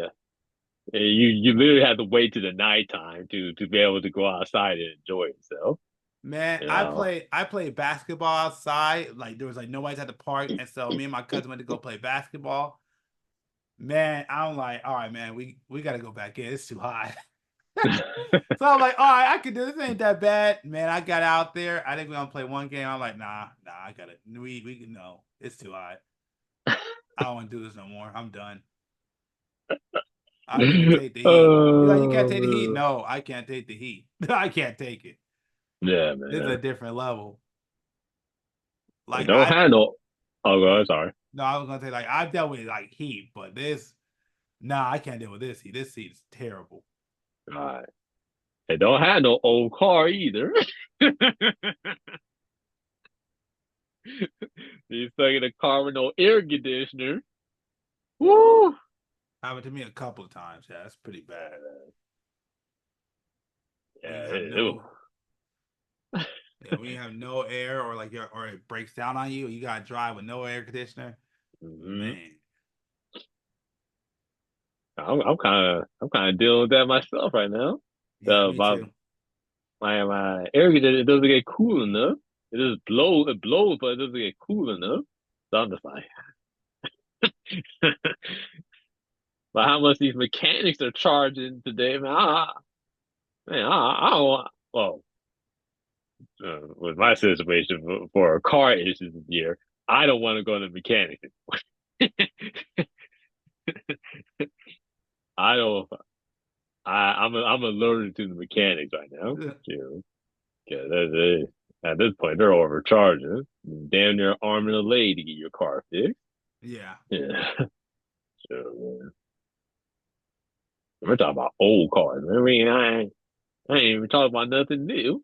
you literally have to wait to the nighttime to be able to go outside and enjoy yourself. Man, You I know, played basketball outside. Like there was like nobody's at the park, and so me and my cousin went to go play basketball. Man, I'm like, all right, man, we gotta go back in. It's too hot. So I'm like, all right, I can do this. Ain't that bad, man. I got out there. I think we're gonna play one game. I'm like, nah, I gotta. We can no. It's too hot. I don't want to do this no more. I'm done. I can't take the heat. You're like, you can't oh take the heat. man. No, I can't take the heat. I can't take it. Yeah, This is a man. different level. They Like don't I handle. Oh, God, sorry. no, I was gonna say like I've dealt with like heat, but this nah, I can't deal with this heat. This heat is terrible. All right. They don't have no old car either. You stuck in a car with no air conditioner. Woo! Happened to me a couple of times. Yeah, that's pretty bad. When Yeah, you have no yeah, when you have no air or like or it breaks down on you, you gotta drive with no air conditioner. hmm Man, I'm kind of dealing with that myself right now. yeah, me My too. my air conditioner, it doesn't get cool enough. It blows, but it doesn't get cool enough. So I'm just like, but how much these mechanics are charging today, man? I don't want. Well, with my situation for a car issue this year, I don't want to go to the mechanic. I don't. I'm allergic to the mechanics right now. You know, at this point they're overcharging. Damn near arming a leg to get your car fixed. Yeah. Yeah. So man, we're talking about old cars. I mean, I ain't even talking about nothing new.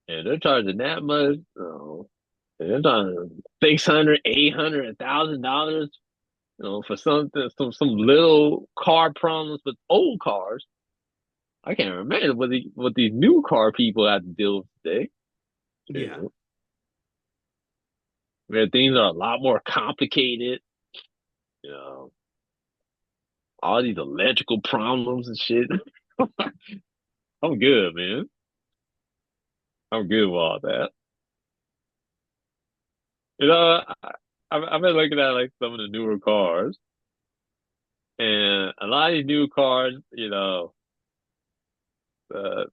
And they're charging that much. Oh, and they're charging 600, 800, $1,000. You know, for something, some little car problems with old cars. I can't remember what these new car people have to deal with today. Yeah. Too. Where things are a lot more complicated. You know, all these electrical problems and shit. I'm good, man. I'm good with all that. You know, I've been looking at like some of the newer cars, and a lot of these new cars, you know,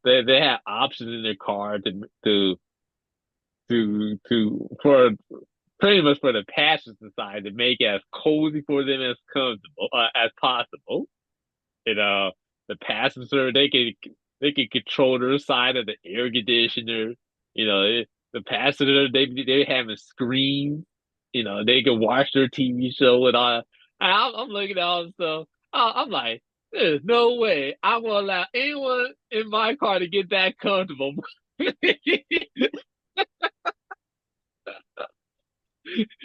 they have options in their car for pretty much for the passenger side to make it as cozy for them as comfortable as possible. You know, the passenger they can control their side of the air conditioner. You know, the passenger they having screens. You know, they can watch their TV show and all. I'm looking at all this stuff. I'm like, there's no way I will allow anyone in my car to get that comfortable.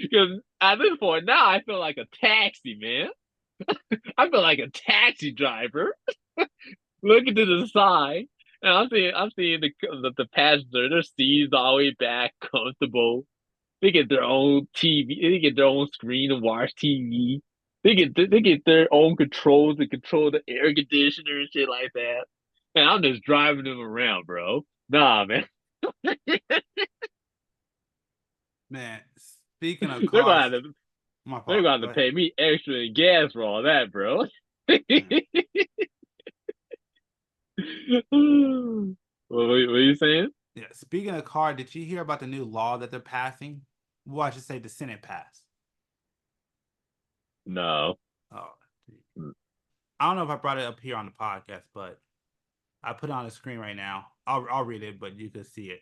Because at this point now, I feel like a taxi man. I feel like a taxi driver looking to the side, and I'm seeing the passenger. Their seats all the way back, comfortable. They get their own TV. They get their own screen to watch TV. They get their own controls to control the air conditioner and shit like that. And I'm just driving them around, bro. Nah, man. Man, speaking of They're gonna cars, have to my they're fault. gonna have Go to ahead. pay me extra in gas for all that, bro. Mm. What are you saying? Yeah, speaking of car, did you hear about the new law that they're passing? Well, I should say the Senate passed. No. Oh, I don't know if I brought it up here on the podcast, but I put it on the screen right now. I'll read it, but you can see it.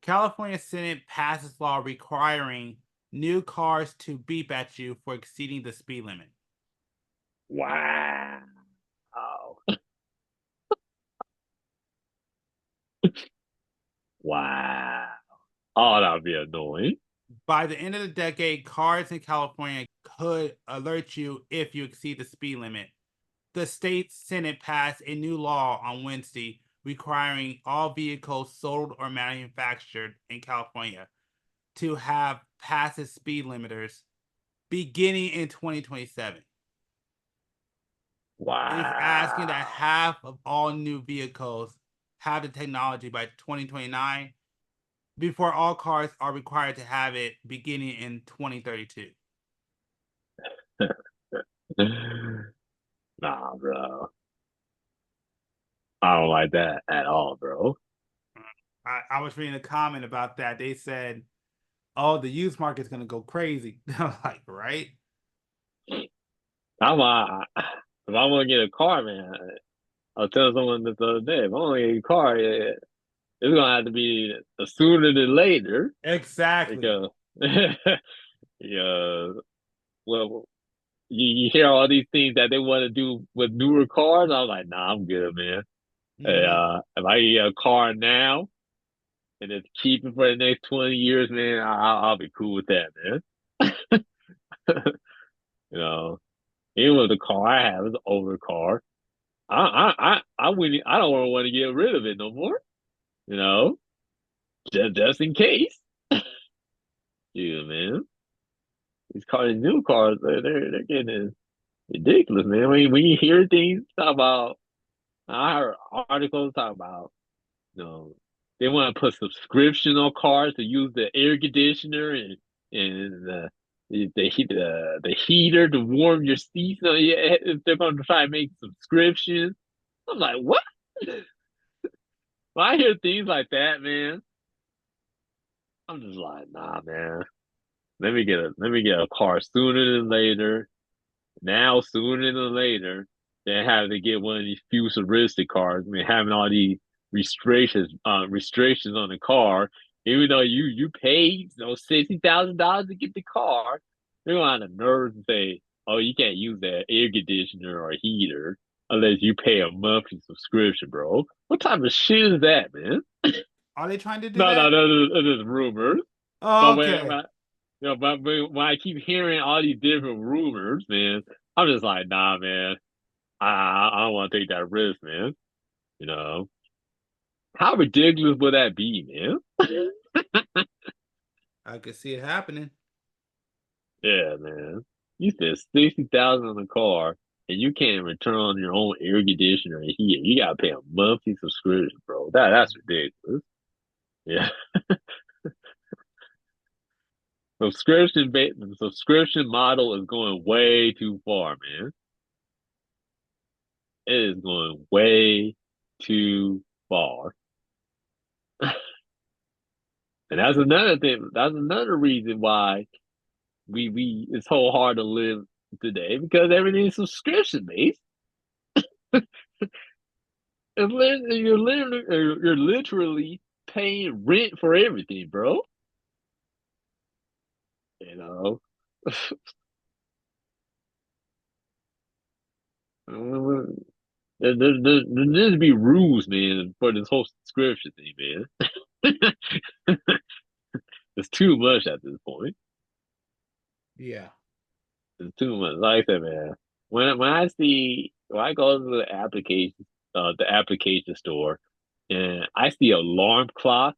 California Senate passes law requiring new cars to beep at you for exceeding the speed limit. Wow. Wow. Oh, that'd be annoying. By the end of the decade, cars in California could alert you if you exceed the speed limit. The state Senate passed a new law on Wednesday requiring all vehicles sold or manufactured in California to have passive speed limiters beginning in 2027. It's asking that Wow. half of all new vehicles have the technology by 2029 before all cars are required to have it beginning in 2032. Nah, bro. I don't like that at all, bro. I was reading a comment about that. They said, oh, the used market's going to go crazy. I was like, right? I'm if I want to get a car, man, I was telling someone this the other day. If I want to get a car, it's gonna have to be sooner than later Exactly. because, yeah, well, you hear all these things that they want to do with newer cars. I was like, nah, I'm good, man. If I get a car now and it's keep it for the next 20 years, man, I'll be cool with that, man. You know, even with the car I have is an older car. I wouldn't. I don't want to get rid of it no more. You know, just in case. Yeah, man. These cars, these new cars, they're getting ridiculous, man. When you hear things talk about, I heard articles talk about, you know, they want to put subscription on cars to use the air conditioner and the heater to warm your seats. So yeah, if they're going to try to make subscriptions, I'm like, what? When I hear things like that, man, I'm just like, nah, man. Let me get a car sooner than later. Now sooner than later than having to get one of these futuristic cars. I mean, having all these restrictions on the car. Even though you paid $60,000 to get the car, they're gonna have the nerve to say, "Oh, you can't use that air conditioner or heater unless you pay a monthly subscription, bro." What type of shit is that, man? Are they trying to do No, that? there's rumors. Oh, But okay. but when I keep hearing all these different rumors, man, I'm just like, nah, man, I don't want to take that risk, man. You know, how ridiculous would that be, man? I could see it happening. Yeah, man. You spend 60,000 on a car and you can't return on your own air conditioner and heater. You gotta pay a monthly subscription, bro. That's ridiculous. Yeah. The subscription model is going way too far, man. It is going way too far. And that's another thing. That's another reason why we it's so hard to live today because everything's subscription based. You're literally paying rent for everything, bro. You know, there needs to be rules, man, for this whole subscription thing, man. It's too much at this point. Yeah. It's too much. Like I said, man, when I go to the application store, and I see alarm clocks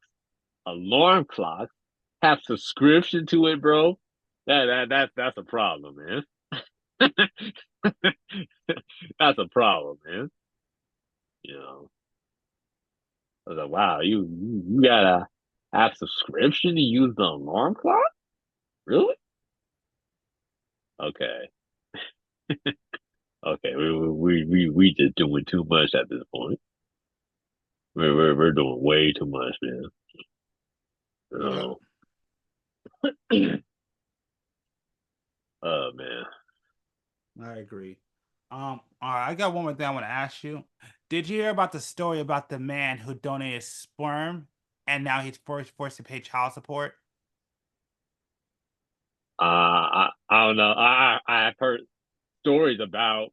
have subscription to it, bro. That's a problem, man. That's a problem, man. You know, I was like, wow, you gotta have subscription to use the alarm clock? Really? Okay. Okay, we just doing too much at this point. We're doing way too much, man. Yep. Oh, oh man. I agree. All right, I got one more thing I want to ask you. Did you hear about the story about the man who donated sperm and now he's forced to pay child support? I don't know. I've heard stories about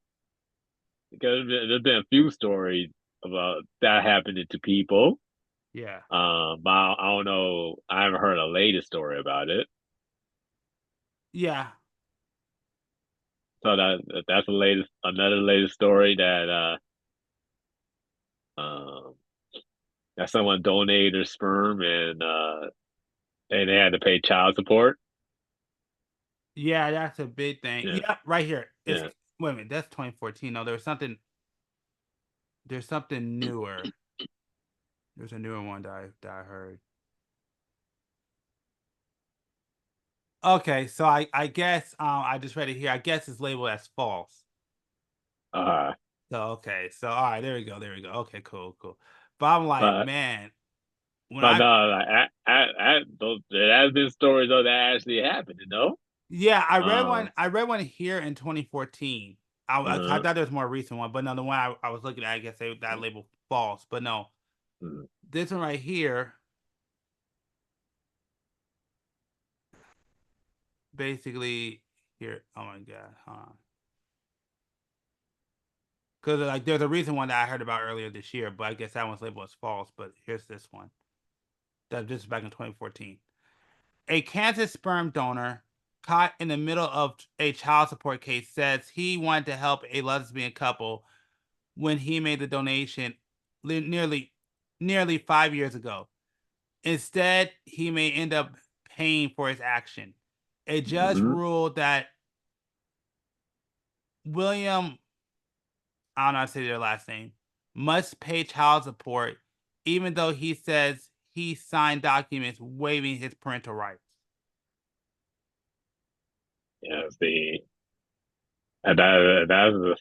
because there's been a few stories about that happening to people. Yeah. But I don't know. I haven't heard a latest story about it. Yeah. So that's the latest, another latest story um that someone donated their sperm and they had to pay child support. Yeah, that's a big thing. Yeah, Yeah, right here. It's yeah. wait a minute, that's 2014. No, there's something newer. There's a newer one that I heard. Okay, so I guess I just read it here. I guess it's labeled as false. Uh, So okay, so all right, there we go, there we go. Okay, cool, cool. But I'm like, but man, when but I no, like, there has been stories though that actually happened. You know. yeah, Um. I read one here in 2014. I Uh, thought there was more recent one, but no, the one I was looking at, I guess that label false. But no, mm, this one right here, basically here. Oh my god, hold on. Because like there's a recent one that I heard about earlier this year, but I guess that one's labeled as false. But here's this one that this is back in 2014. A Kansas sperm donor caught in the middle of a child support case says he wanted to help a lesbian couple when he made the donation nearly 5 years ago. Instead, he may end up paying for his action. A judge mhm. ruled that William, I don't know how to say their last name, must pay child support, even though he says he signed documents waiving his parental rights. Yeah. See, and that's well,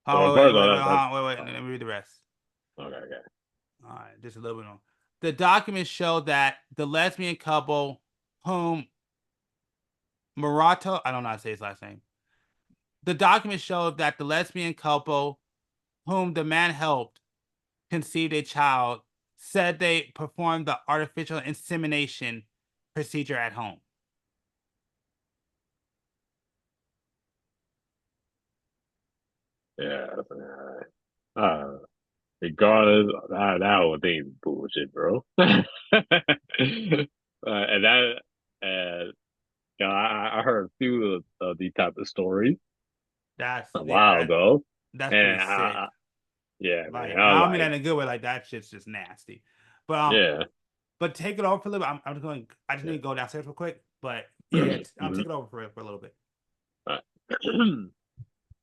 Oh, first of all, that's wait. Let me read the rest. okay. Okay. All right, just a little bit more. The documents show that the lesbian couple, whom Murato, I don't know how to say his last name. The documents show that the lesbian couple, whom the man helped, conceived a child, said they performed the artificial insemination procedure at home. Yeah. Uh, regardless, that whole thing is bullshit, bro. And that, I heard a few of these type of stories That's a yeah, while ago, that's pretty and sick. yeah, man, Like, I I was don't mean that like, in a good way. Like that shit's just nasty. But yeah, take it over for a little bit. I'm just going. I just need yeah, to go downstairs real quick. But yeah. hmm Take it over for a little bit.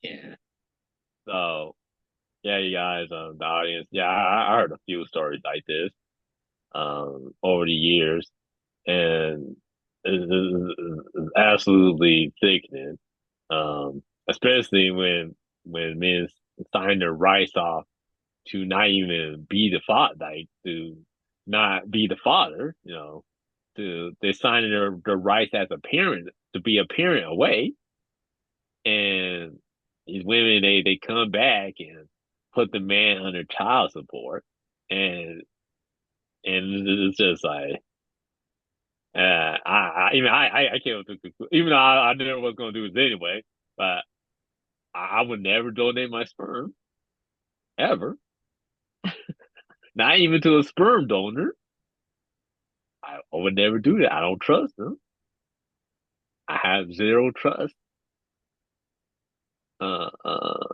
yeah. So yeah, you guys, the audience, yeah, I heard a few stories like this, over the years, and it's absolutely sickening. Especially when men sign their rights off to not even be the father, like to not be the father, to they're signing their rights as a parent to be a parent away, and these women they come back and put the man under child support, and it's just like I can't even though I never was gonna do this anyway, but I would never donate my sperm ever, not even to a sperm donor. I would never do that. I don't trust them. I have zero trust uh, uh,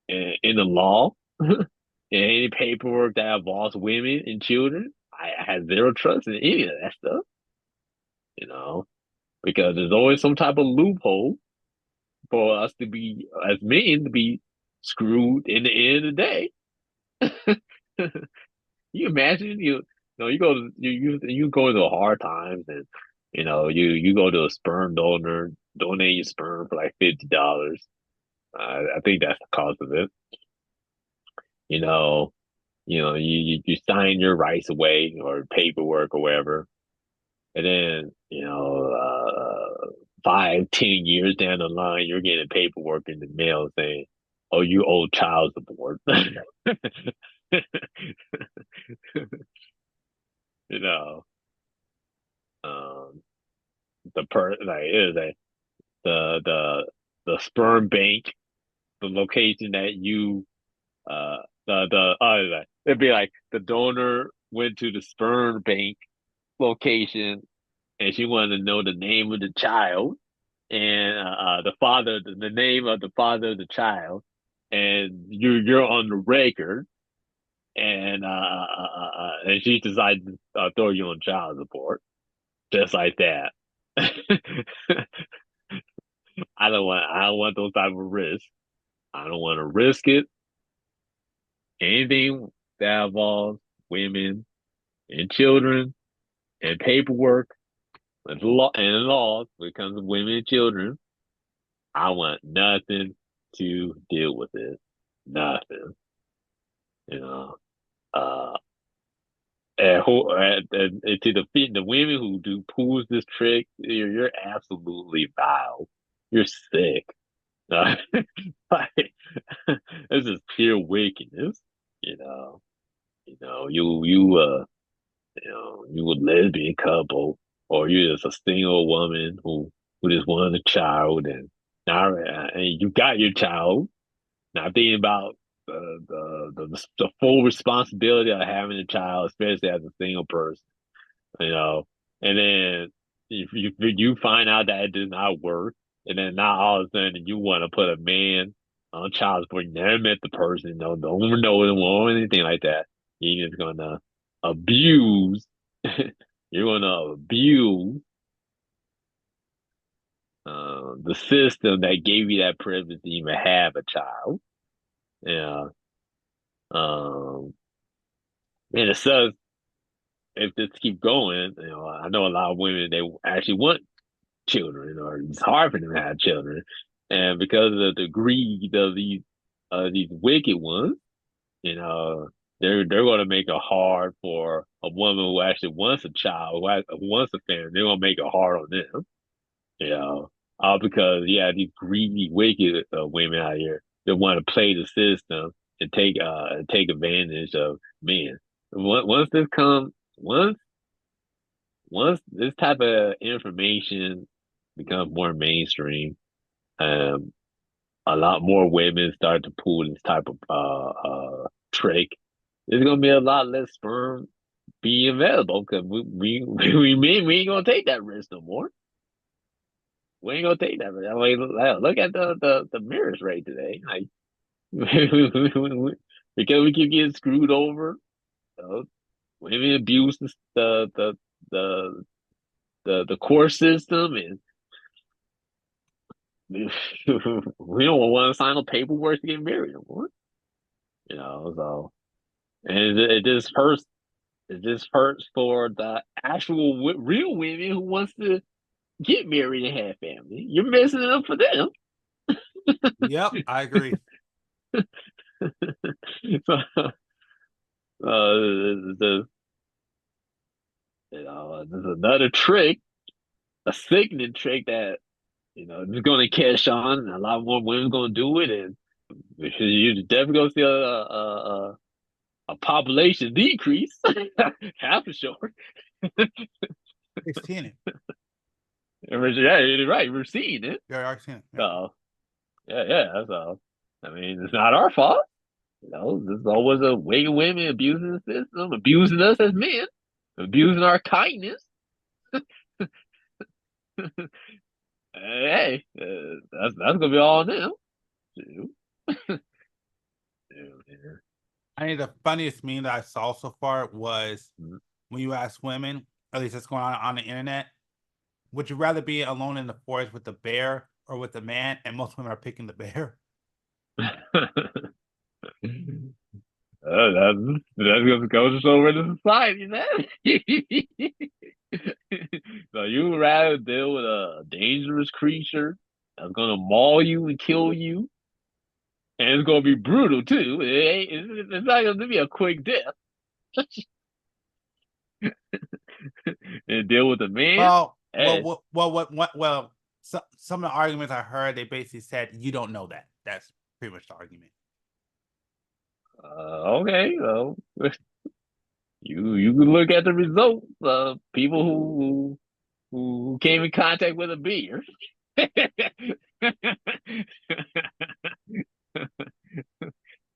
in the law, in any paperwork that involves women and children. I have zero trust in any of that stuff, you know, because there's always some type of loophole for us to be, as men, to be screwed in the end of the day. You imagine you go to you go into hard times and you go to a sperm donor, donate your sperm for like $50. I think that's the cost of it. You know, you sign your rights away or paperwork or whatever, and then 5, 10 years down the line, you're getting paperwork in the mail saying, "Oh, you owe child support." you know, um, the per like it is a the sperm bank, the location that you it'd be like the donor went to the sperm bank location and she wanted to know the name of the child and the father, the name of the father of the child, and you're on the record, and she decided to throw you on child support, just like that. I don't want those type of risks. I don't want to risk it. Anything that involves women and children and paperwork and laws when it comes to women and children, I want nothing to deal with it. Nothing. You know. And to the women who do pulls this trick, you're absolutely vile. You're sick. Like, this is pure wickedness. You know. You a lesbian couple, or you're just a single woman who just wanted a child, and now and you got your child. Now thinking about the full responsibility of having a child, especially as a single person, you know, and then if you find out that it does not work, and then now all of a sudden you want to put a man on child support, you never met the person, no, don't know them or anything like that. You're just gonna abuse. You're gonna abuse the system that gave you that privilege to even have a child. Yeah. And it sucks if this keep going. I know a lot of women, they actually want children, or it's hard for them to have children, and because of the greed of these wicked ones, they're going to make it hard for a woman who actually wants a child, who wants a family. They're going to make it hard on them, all because these greedy, wicked women out here that want to play the system and take advantage of men. Once this comes, once this type of information becomes more mainstream, a lot more women start to pull this type of trick. There's gonna be a lot less sperm being available because we ain't gonna take that risk no more. We ain't gonna take that risk. I mean, look at the marriage rate today. Like, because we keep getting screwed over. Women abuse the the court system, and we don't want to sign no paperwork to get married no more. So and it just hurts. It just hurts for the actual real women who wants to get married and have family. You're messing it up for them. Yep, I agree. So, there's another trick, a sickening trick that is going to catch on, and a lot more women going to do it, and you're definitely going to see a population decrease. Half for sure. It's seeing it. Yeah, you're right. We're seeing it. Yeah, I've seen it. Yeah. So, yeah. So, I mean, it's not our fault. There's always a way of women abusing the system, abusing us as men, abusing our kindness. Hey, that's gonna be all them. I think the funniest meme that I saw so far was when you ask women, at least that's going on the internet, would you rather be alone in the forest with the bear or with the man? And most women are picking the bear. That's gonna go to show where the society, man. So you would rather deal with a dangerous creature that's gonna maul you and kill you, and it's gonna be brutal too. It's not gonna be a quick death. And deal with a man. Well. So, some of the arguments I heard, they basically said you don't know that. That's pretty much the argument. Okay, well, you can look at the results of people who came in contact with a bear.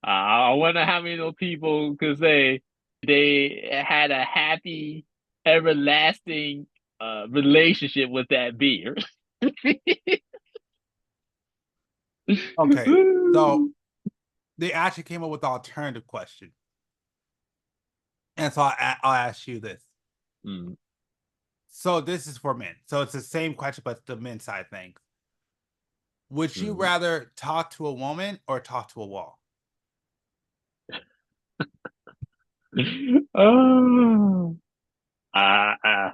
I wonder how many of those people could say they had a happy, everlasting relationship with that beer. Okay, so they actually came up with the alternative question. And so I'll ask you this. Mm. So this is for men. So it's the same question, but the men's side thing. Would you rather talk to a woman or talk to a wall? Oh. How I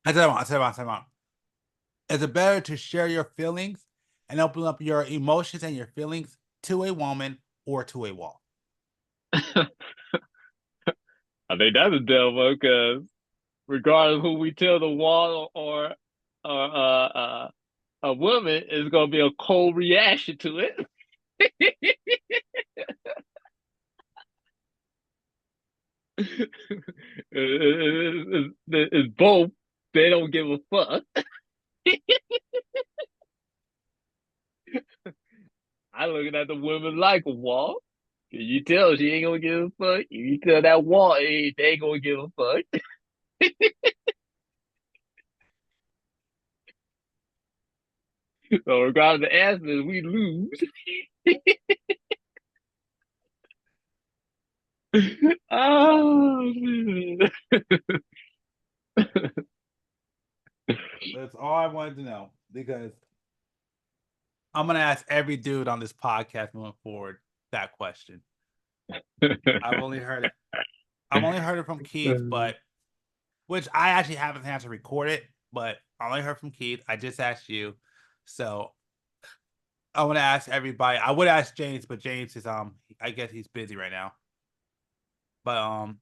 tell you what. Is it better to share your feelings and open up your emotions and your feelings to a woman or to a wall? I think that's a devil because regardless of who we tell the wall or a woman, is gonna be a cold reaction to it. It's both. They don't give a fuck. I looking at the women like a wall. You tell she ain't gonna give a fuck. You tell that wall they ain't gonna give a fuck. So regardless of the answer, we lose. Oh man. That's all I wanted to know because I'm gonna ask every dude on this podcast moving forward that question. I've only heard it from Keith, but which I actually haven't had to record it, but I only heard from Keith. I just asked you, so I want to ask everybody. I would ask James, but James is I guess he's busy right now. But I'm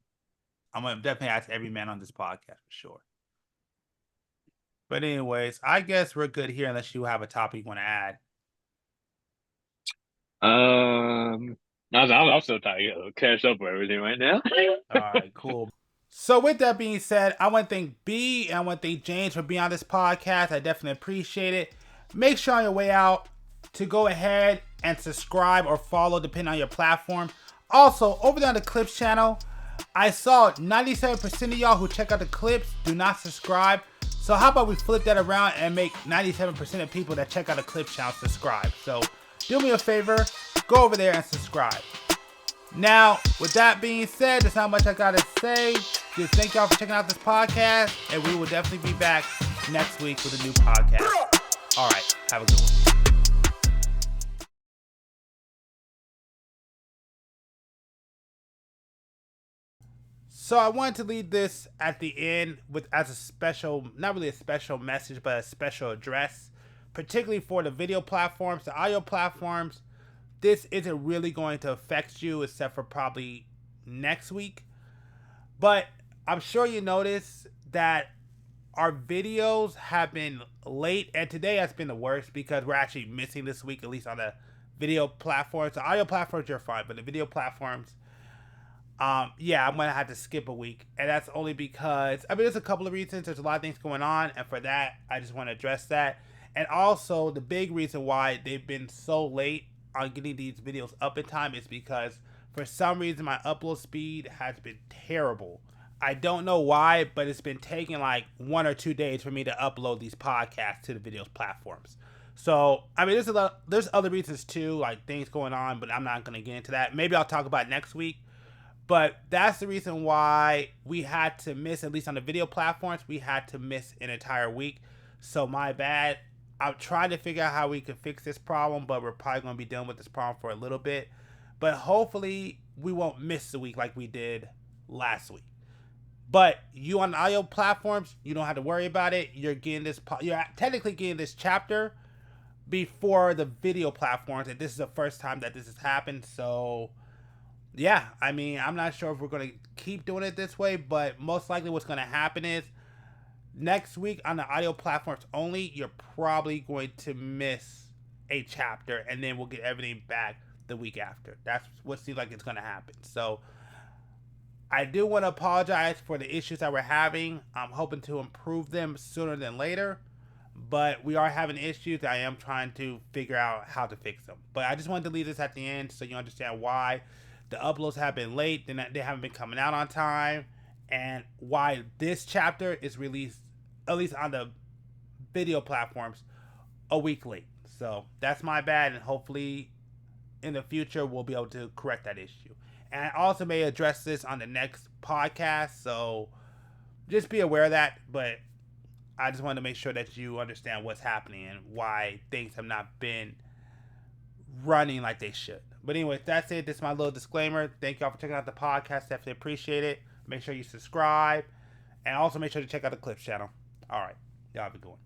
gonna definitely ask every man on this podcast for sure. But anyways, I guess we're good here unless you have a topic you want to add. I'm so tired to catch up with everything right now. All right, cool. So with that being said, I want to thank B and I want to thank James for being on this podcast. I definitely appreciate it. Make sure on your way out to go ahead and subscribe or follow depending on your platform. Also, over there on the Clips channel, I saw 97% of y'all who check out the clips do not subscribe. So how about we flip that around and make 97% of people that check out the Clips channel subscribe. So do me a favor, go over there and subscribe. Now, with that being said, there's not much I gotta say. Just thank y'all for checking out this podcast, and we will definitely be back next week with a new podcast. All right, have a good one. So I wanted to leave this at the end with as a special, not really a special message, but a special address, particularly for the video platforms, the audio platforms. This isn't really going to affect you except for probably next week. But I'm sure you notice that our videos have been late, and today has been the worst because we're actually missing this week, at least on the video platforms. The audio platforms, you're fine, but the video platforms, yeah, I'm gonna have to skip a week, and that's only because there's a couple of reasons. There's a lot of things going on, and for that, I just want to address that. And also, the big reason why they've been so late on getting these videos up in time is because for some reason my upload speed has been terrible. I don't know why, but it's been taking like 1 or 2 days for me to upload these podcasts to the videos platforms. So, there's other reasons too, like things going on, but I'm not going to get into that. Maybe I'll talk about it next week. But that's the reason why we had to miss, at least on the video platforms, we had to miss an entire week. So my bad. I'm trying to figure out how we can fix this problem, but we're probably going to be dealing with this problem for a little bit. But hopefully we won't miss the week like we did last week. But you on the audio platforms, you don't have to worry about it. You're technically getting this chapter before the video platforms, and this is the first time that this has happened. So yeah, I'm not sure if we're going to keep doing it this way, but most likely what's going to happen is next week on the audio platforms only, you're probably going to miss a chapter, and then we'll get everything back the week after. That's what seems like it's going to happen. So I do want to apologize for the issues that we're having. I'm hoping to improve them sooner than later, but we are having issues. I am trying to figure out how to fix them. But I just wanted to leave this at the end so you understand why the uploads have been late, they haven't been coming out on time, and why this chapter is released, at least on the video platforms, a week late. So that's my bad, and hopefully in the future we'll be able to correct that issue. And I also may address this on the next podcast, so just be aware of that. But I just wanted to make sure that you understand what's happening and why things have not been running like they should. But anyway, that's it. This is my little disclaimer. Thank y'all for checking out the podcast. Definitely appreciate it. Make sure you subscribe. And also make sure to check out the Clips channel. All right. Y'all have a good one.